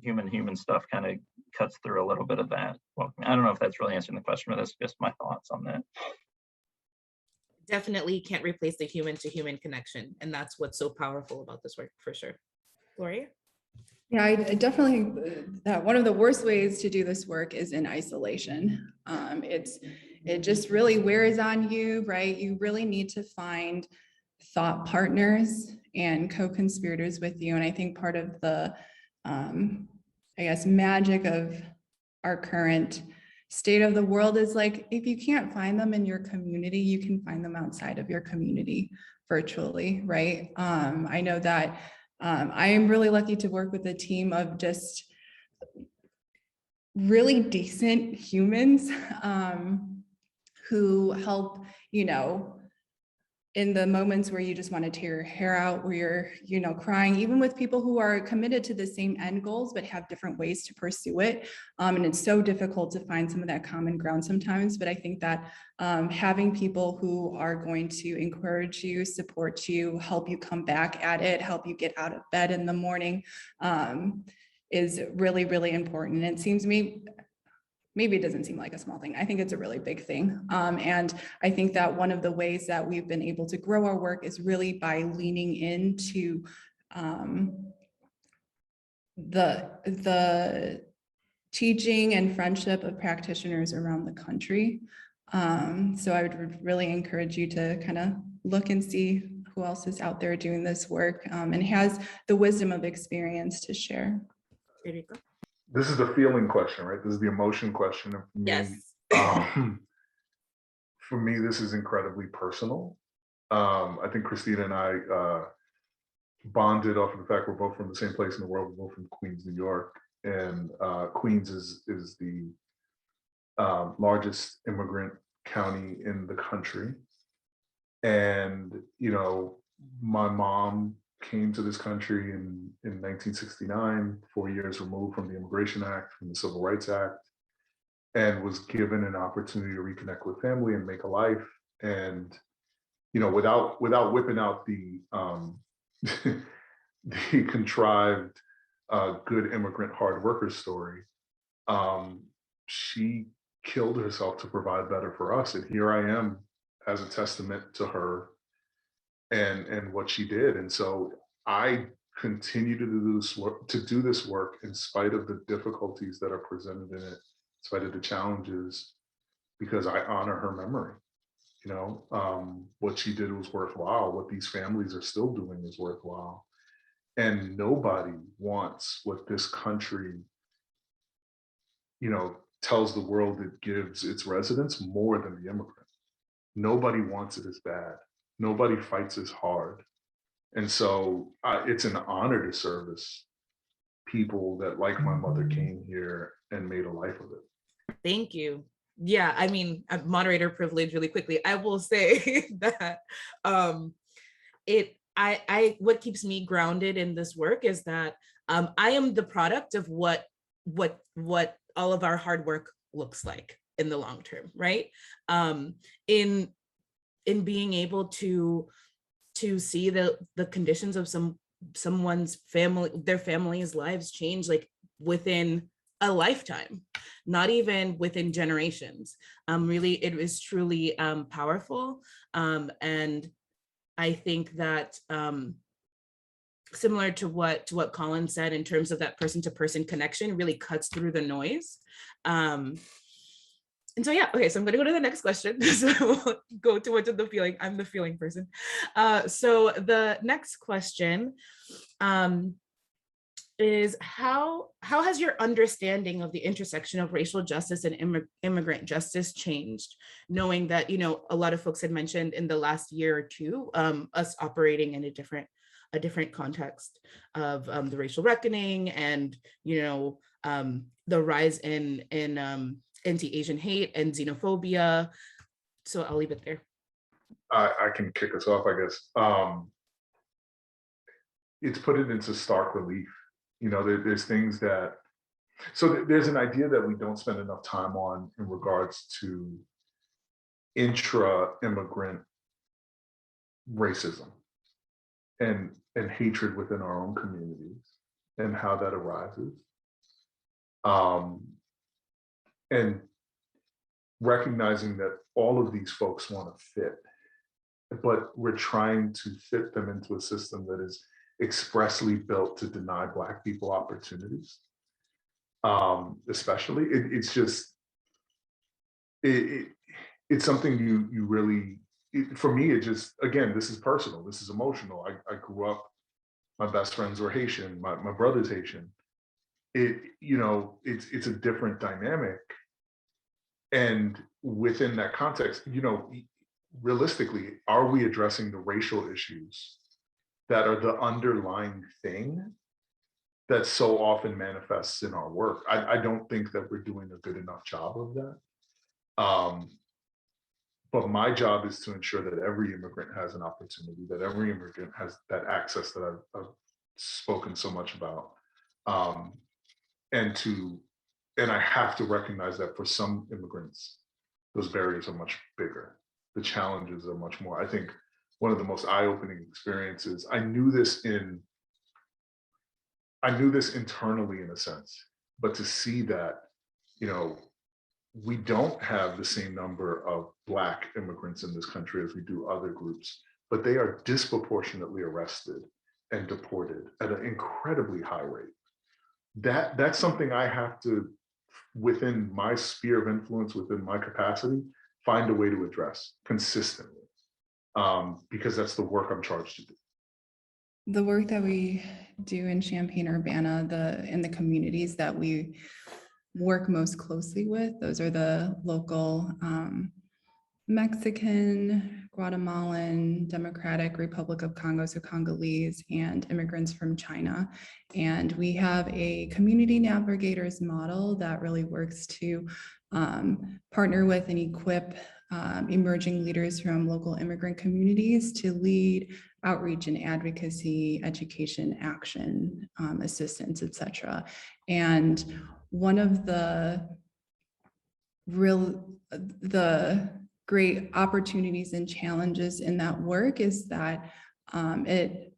Speaker 2: human stuff kind of cuts through a little bit of that. Well, I don't know if that's really answering the question, but that's just my thoughts on that.
Speaker 1: Definitely can't replace the human to human connection. And that's what's so powerful about this work, for sure. Gloria?
Speaker 3: Yeah, I definitely think that one of the worst ways to do this work is in isolation. It just really wears on you, right? You really need to find thought partners and co-conspirators with you. And I think part of the, magic of our current state of the world is if you can't find them in your community, you can find them outside of your community virtually, right? I know that I am really lucky to work with a team of just really decent humans who help, in the moments where you just want to tear your hair out, where you're, crying, even with people who are committed to the same end goals, but have different ways to pursue it. And it's so difficult to find some of that common ground sometimes. But I think that having people who are going to encourage you, support you, help you come back at it, help you get out of bed in the morning is really, really important. And it seems to me, maybe it doesn't seem like a small thing. I think it's a really big thing. And I think that one of the ways that we've been able to grow our work is really by leaning into the teaching and friendship of practitioners around the country. So I would really encourage you to kind of look and see who else is out there doing this work and has the wisdom of experience to share.
Speaker 1: Fredericko?
Speaker 4: This is the feeling question, right? This is the emotion question. And for me,
Speaker 1: Yes.
Speaker 4: for me, this is incredibly personal. I think Christina and I bonded off of the fact we're both from the same place in the world. We're both from Queens, New York, and Queens is the largest immigrant county in the country. And you know, my mom came to this country in 1969, 4 years removed from the Immigration Act, from the Civil Rights Act, and was given an opportunity to reconnect with family and make a life. And you know, without whipping out the the contrived good immigrant hard worker story, she killed herself to provide better for us. And here I am as a testament to her and what she did. And so I continue to do this work in spite of the difficulties that are presented in it, in spite of the challenges, because I honor her memory. You know, what she did was worthwhile. What these families are still doing is worthwhile. And nobody wants what this country, you know, tells the world it gives its residents more than the immigrant. Nobody wants it as bad. Nobody fights as hard. And so it's an honor to service people that, like my mother, came here and made a life of it.
Speaker 1: Thank you. Yeah, I mean, moderator privilege really quickly. I will say that what keeps me grounded in this work is that I am the product of what all of our hard work looks like in the long term, right? In being able to see the conditions of someone's family, their family's lives change like within a lifetime, not even within generations. Really, it is truly powerful. And I think that similar to what Colin said in terms of that person-to-person connection really cuts through the noise. And so, yeah, okay, so I'm going to go to the next question. So we'll go to the feeling. I'm the feeling person. So the next question is how has your understanding of the intersection of racial justice and immigrant justice changed, knowing that, you know, a lot of folks had mentioned in the last year or two, us operating in a different context of the racial reckoning and, you know, the rise in anti-Asian hate and xenophobia. So I'll leave it there.
Speaker 4: I can kick us off, I guess. It's put it into stark relief. You know, there's things that, so there's an idea that we don't spend enough time on in regards to intra-immigrant racism and hatred within our own communities and how that arises. And recognizing that all of these folks want to fit, but we're trying to fit them into a system that is expressly built to deny Black people opportunities. Especially, it's just, it's something you really, for me, it just, again, this is personal, this is emotional. I grew up, my best friends were Haitian, my brother's Haitian. You know, it's a different dynamic. And within that context, you know, realistically, are we addressing the racial issues that are the underlying thing that so often manifests in our work? I don't think that we're doing a good enough job of that. But my job is to ensure that every immigrant has an opportunity, that every immigrant has that access that I've spoken so much about. And I have to recognize that for some immigrants, those barriers are much bigger. The challenges are much more. I think one of the most eye-opening experiences, I knew this internally in a sense, but to see that, you know, we don't have the same number of Black immigrants in this country as we do other groups, but they are disproportionately arrested and deported at an incredibly high rate. That's something I have to, within my sphere of influence, within my capacity, find a way to address consistently, because that's the work I'm charged to do.
Speaker 3: The work that we do in Champaign-Urbana, in the communities that we work most closely with, those are the local Mexican, Guatemalan, Democratic Republic of Congo, so Congolese, and immigrants from China. And we have a community navigators model that really works to partner with and equip emerging leaders from local immigrant communities to lead outreach and advocacy, education, action, assistance, et cetera. And one of the great opportunities and challenges in that work is that it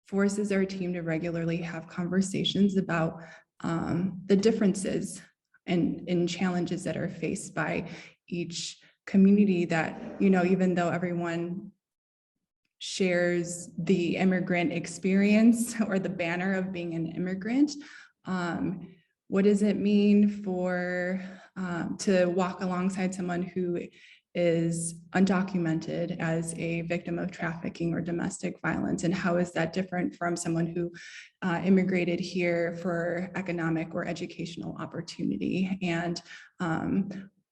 Speaker 3: forces our team to regularly have conversations about the differences and challenges that are faced by each community that, you know, even though everyone shares the immigrant experience or the banner of being an immigrant, what does it mean for to walk alongside someone who is undocumented as a victim of trafficking or domestic violence? And how is that different from someone who immigrated here for economic or educational opportunity? And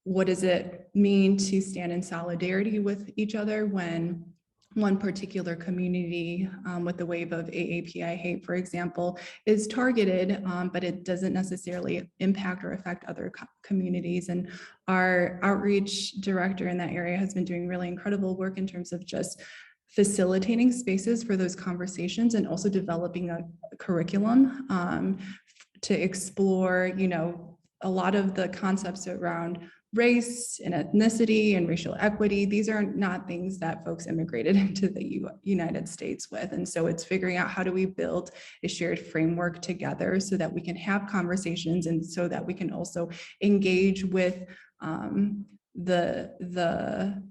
Speaker 3: what does it mean to stand in solidarity with each other when one particular community with the wave of AAPI hate, for example, is targeted, but it doesn't necessarily impact or affect other communities. And our outreach director in that area has been doing really incredible work in terms of just facilitating spaces for those conversations and also developing a curriculum to explore, you know, a lot of the concepts around race and ethnicity and racial equity. These are not things that folks immigrated into the United States with. And so it's figuring out how do we build a shared framework together so that we can have conversations and so that we can also engage with the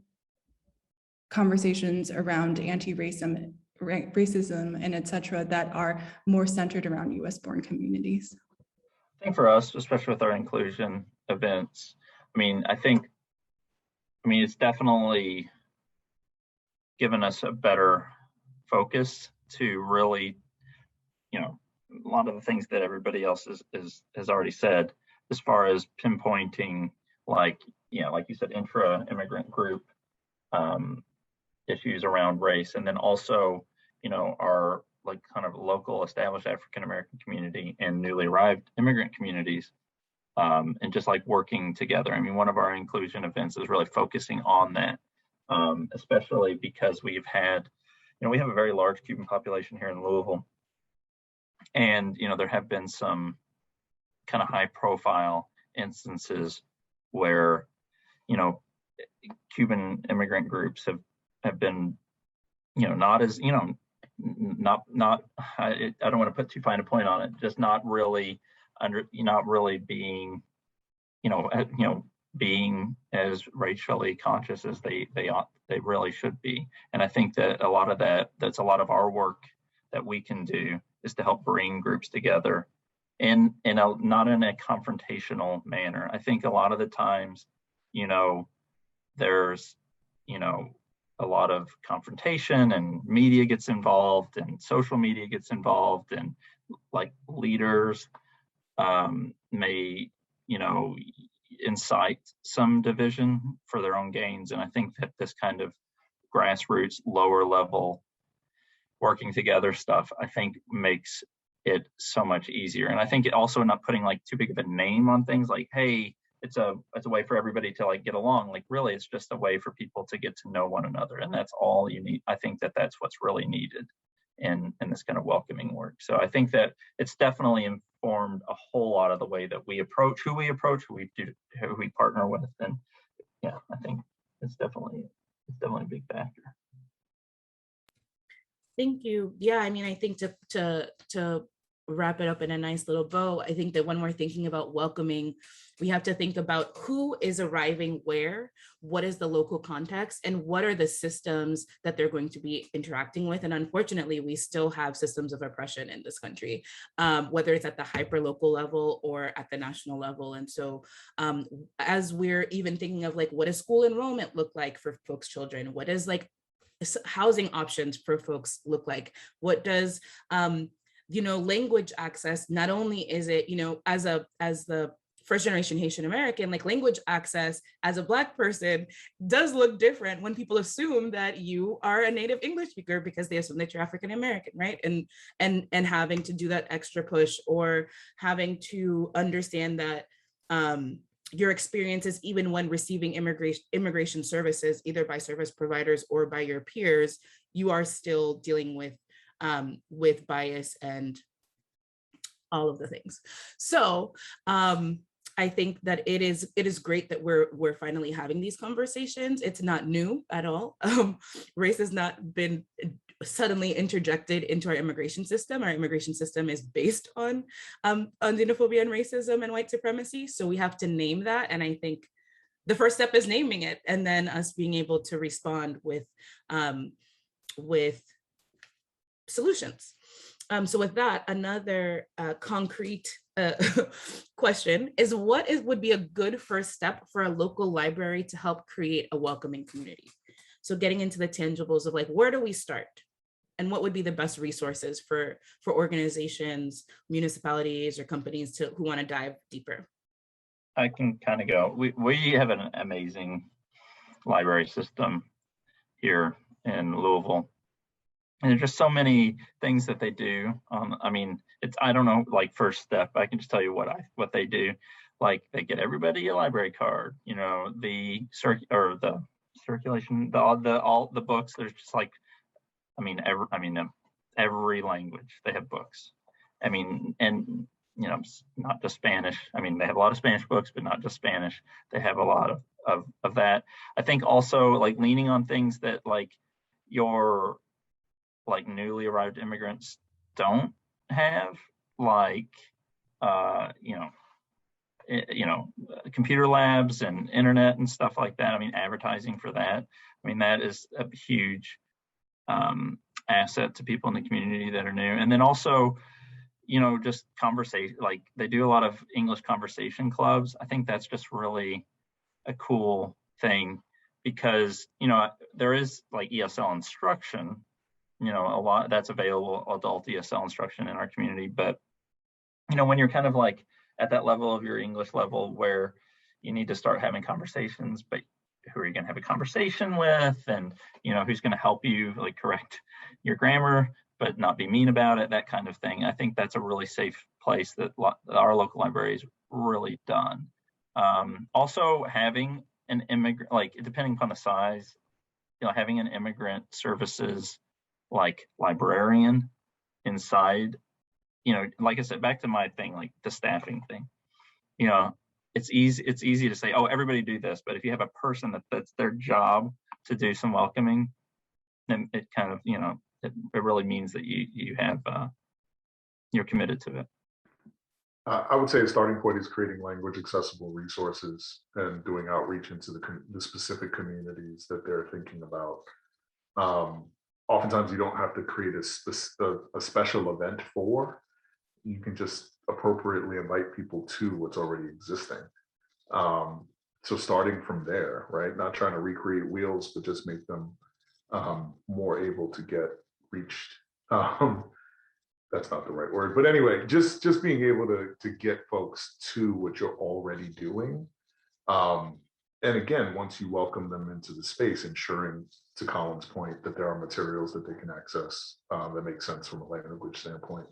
Speaker 3: conversations around anti-racism and et cetera that are more centered around US born communities.
Speaker 2: I think for us, especially with our inclusion events, I mean, it's definitely given us a better focus to really, you know, a lot of the things that everybody else has already said, as far as pinpointing, like, you know, like you said, intra-immigrant group issues around race, and then also, you know, our like kind of local established African-American community and newly arrived immigrant communities. And just like working together. I mean, one of our inclusion events is really focusing on that, especially because we've had, you know, we have a very large Cuban population here in Louisville. And, you know, there have been some kind of high profile instances where, you know, Cuban immigrant groups have been, you know, not as, you know, I don't want to put too fine a point on it, just not really being, being as racially conscious as they really should be. And I think that a lot of that's a lot of our work that we can do is to help bring groups together and not in a confrontational manner. I think a lot of the times, you know, there's, you know, a lot of confrontation and media gets involved and social media gets involved and like leaders may, you know, incite some division for their own gains. And I think that this kind of grassroots, lower level, working together stuff, I think makes it so much easier. And I think it also not putting like too big of a name on things like, hey, it's a way for everybody to like get along. Like really, it's just a way for people to get to know one another. And that's all you need. I think that that's what's really needed in this kind of welcoming work. So I think that it's definitely informed a whole lot of the way that we approach, who we partner with. And yeah, I think it's definitely a big factor.
Speaker 1: Thank you. Yeah, I mean, I think to wrap it up in a nice little bow, I think that when we're thinking about welcoming, we have to think about who is arriving where, what is the local context, and what are the systems that they're going to be interacting with. And unfortunately, we still have systems of oppression in this country, whether it's at the hyper-local level or at the national level. And so as we're even thinking of like, what does school enrollment look like for folks' children? What does like housing options for folks look like? What does language access, not only is it, as the first generation Haitian American, like language access as a Black person does look different when people assume that you are a native English speaker because they assume that you're African American, right? And having to do that extra push, or having to understand that your experiences, even when receiving immigration services, either by service providers or by your peers, you are still dealing with bias and all of the things. So I think that it is great that we're finally having these conversations. It's not new at all. Race has not been suddenly interjected into our immigration system. Our immigration system is based on xenophobia and racism and white supremacy. So we have to name that. And I think the first step is naming it, and then us being able to respond with solutions. So with that, another concrete question is, would be a good first step for a local library to help create a welcoming community? So getting into the tangibles of like, where do we start? And what would be the best resources for organizations, municipalities, or companies who want to dive deeper?
Speaker 2: I can kind of go. We have an amazing library system here in Louisville. And there's just so many things that they do. I mean, I don't know, like first step, I can just tell you what they do. Like they get everybody a library card, the circulation, all the books. There's just like, every language they have books. I mean, and not just Spanish. I mean, they have a lot of Spanish books, but not just Spanish. They have a lot of that. I think also like leaning on things that like your like newly arrived immigrants don't have, like computer labs and internet and stuff like that. I mean, advertising for that. I mean, that is a huge asset to people in the community that are new. And then also, just conversation, like they do a lot of English conversation clubs. I think that's just really a cool thing because, there is like ESL instruction, a lot that's available, adult ESL instruction in our community. But, when you're kind of like at that level of your English level where you need to start having conversations, but who are you going to have a conversation with? And, who's going to help you like correct your grammar, but not be mean about it, that kind of thing. I think that's a really safe place that our local library is really done. Also having an immigrant, like depending upon the size, having an immigrant services like librarian inside, like I said, back to my thing, like the staffing thing, it's easy to say, oh, everybody do this. But if you have a person that's their job to do some welcoming, then it kind of, it really means that you have, you're committed to it.
Speaker 4: I would say a starting point is creating language accessible resources and doing outreach into the specific communities that they're thinking about. Oftentimes you don't have to create a special event for, you can just appropriately invite people to what's already existing. So starting from there, right? Not trying to recreate wheels, but just make them more able to get reached. That's not the right word, but anyway, just being able to get folks to what you're already doing. And again, once you welcome them into the space, ensuring, to Colin's point, that there are materials that they can access that make sense from a language standpoint.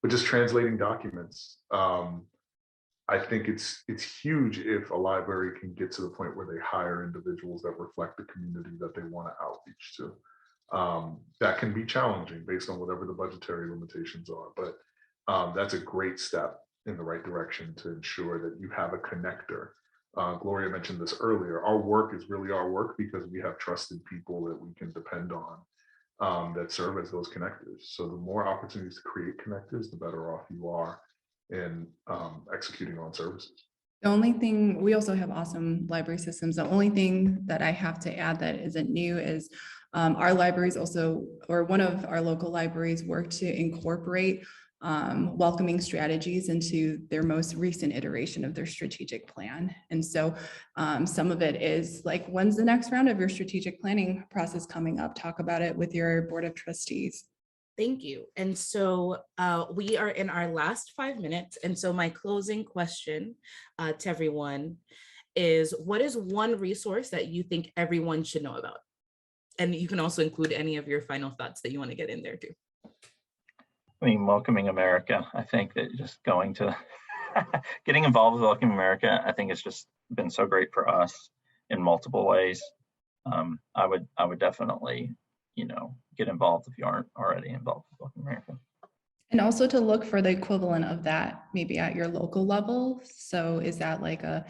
Speaker 4: But just translating documents. I think it's huge if a library can get to the point where they hire individuals that reflect the community that they want to outreach to. That can be challenging based on whatever the budgetary limitations are, but that's a great step in the right direction to ensure that you have a connector. Gloria mentioned this earlier. Our work is really our work because we have trusted people that we can depend on that serve as those connectors. So the more opportunities to create connectors, the better off you are in executing on services.
Speaker 3: The only thing, we also have awesome library systems. The only thing that I have to add that isn't new is our libraries also, or one of our local libraries, work to incorporate welcoming strategies into their most recent iteration of their strategic plan. And so some of it is like, when's the next round of your strategic planning process coming up? Talk about it with your board of trustees.
Speaker 1: Thank you. And so we are in our last 5 minutes. And so my closing question to everyone is, what is one resource that you think everyone should know about? And you can also include any of your final thoughts that you want to get in there too.
Speaker 2: I mean, Welcoming America, I think that just going to getting involved with Welcoming America, I think it's just been so great for us in multiple ways. I would definitely, get involved if you aren't already involved with Welcoming America.
Speaker 3: And also to look for the equivalent of that maybe at your local level. So is that like a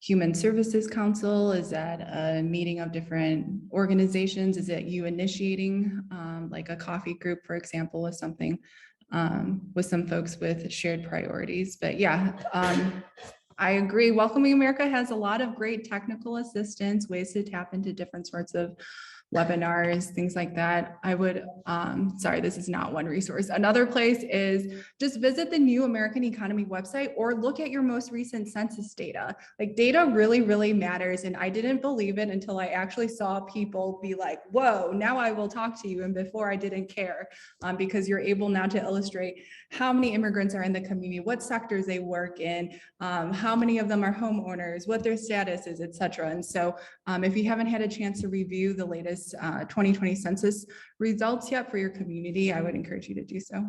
Speaker 3: Human Services Council? Is that a meeting of different organizations? Is it you initiating like a coffee group, for example, with something with some folks with shared priorities? But yeah, I agree. Welcoming America has a lot of great technical assistance, ways to tap into different sorts of webinars, things like that. I would, sorry, this is not one resource. Another place is just visit the New American Economy website or look at your most recent census data. Like, data really, really matters. And I didn't believe it until I actually saw people be like, whoa, now I will talk to you. And before I didn't care, because you're able now to illustrate how many immigrants are in the community, what sectors they work in, how many of them are homeowners, what their status is, et cetera. And so if you haven't had a chance to review the latest 2020 census results yet for your community, I would encourage you to do so.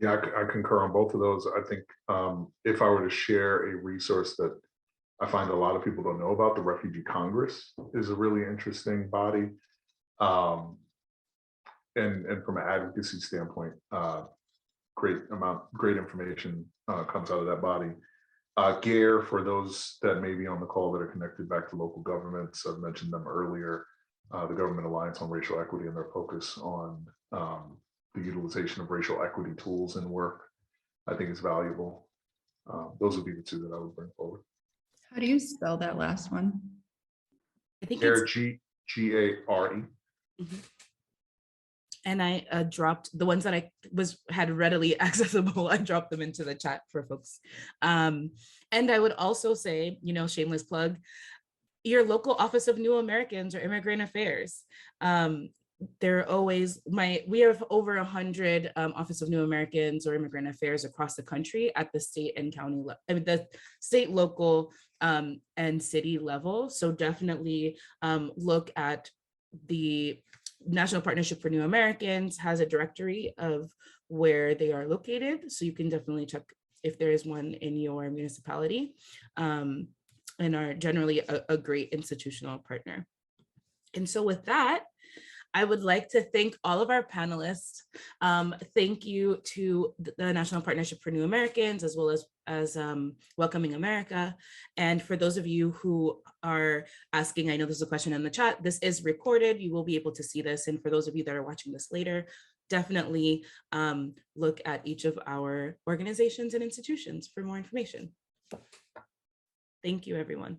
Speaker 4: Yeah, I concur on both of those. I think if I were to share a resource that I find a lot of people don't know about, the Refugee Congress is a really interesting body. And from an advocacy standpoint, great information comes out of that body. GARE, for those that may be on the call that are connected back to local governments, I've mentioned them earlier, the Government Alliance on Racial Equity and their focus on the utilization of racial equity tools in work, I think is valuable. Those would be the two that I would bring forward.
Speaker 3: How do you spell that last one?
Speaker 1: I think
Speaker 4: GARE,
Speaker 1: it's
Speaker 4: G-A-R-E.
Speaker 1: Mm-hmm. And I dropped the ones that I had readily accessible. I dropped them into the chat for folks. And I would also say, shameless plug, your local Office of New Americans or Immigrant Affairs. They're always we have over 100 Office of New Americans or Immigrant Affairs across the country at the state and county the state, local, and city level. So definitely look at the National Partnership for New Americans has a directory of where they are located. So you can definitely check if there is one in your municipality, and are generally a great institutional partner. And so with that, I would like to thank all of our panelists. Thank you to the National Partnership for New Americans, as well as Welcoming America. And for those of you who are asking, I know there's a question in the chat, this is recorded. You will be able to see this. And for those of you that are watching this later, definitely look at each of our organizations and institutions for more information. Thank you, everyone.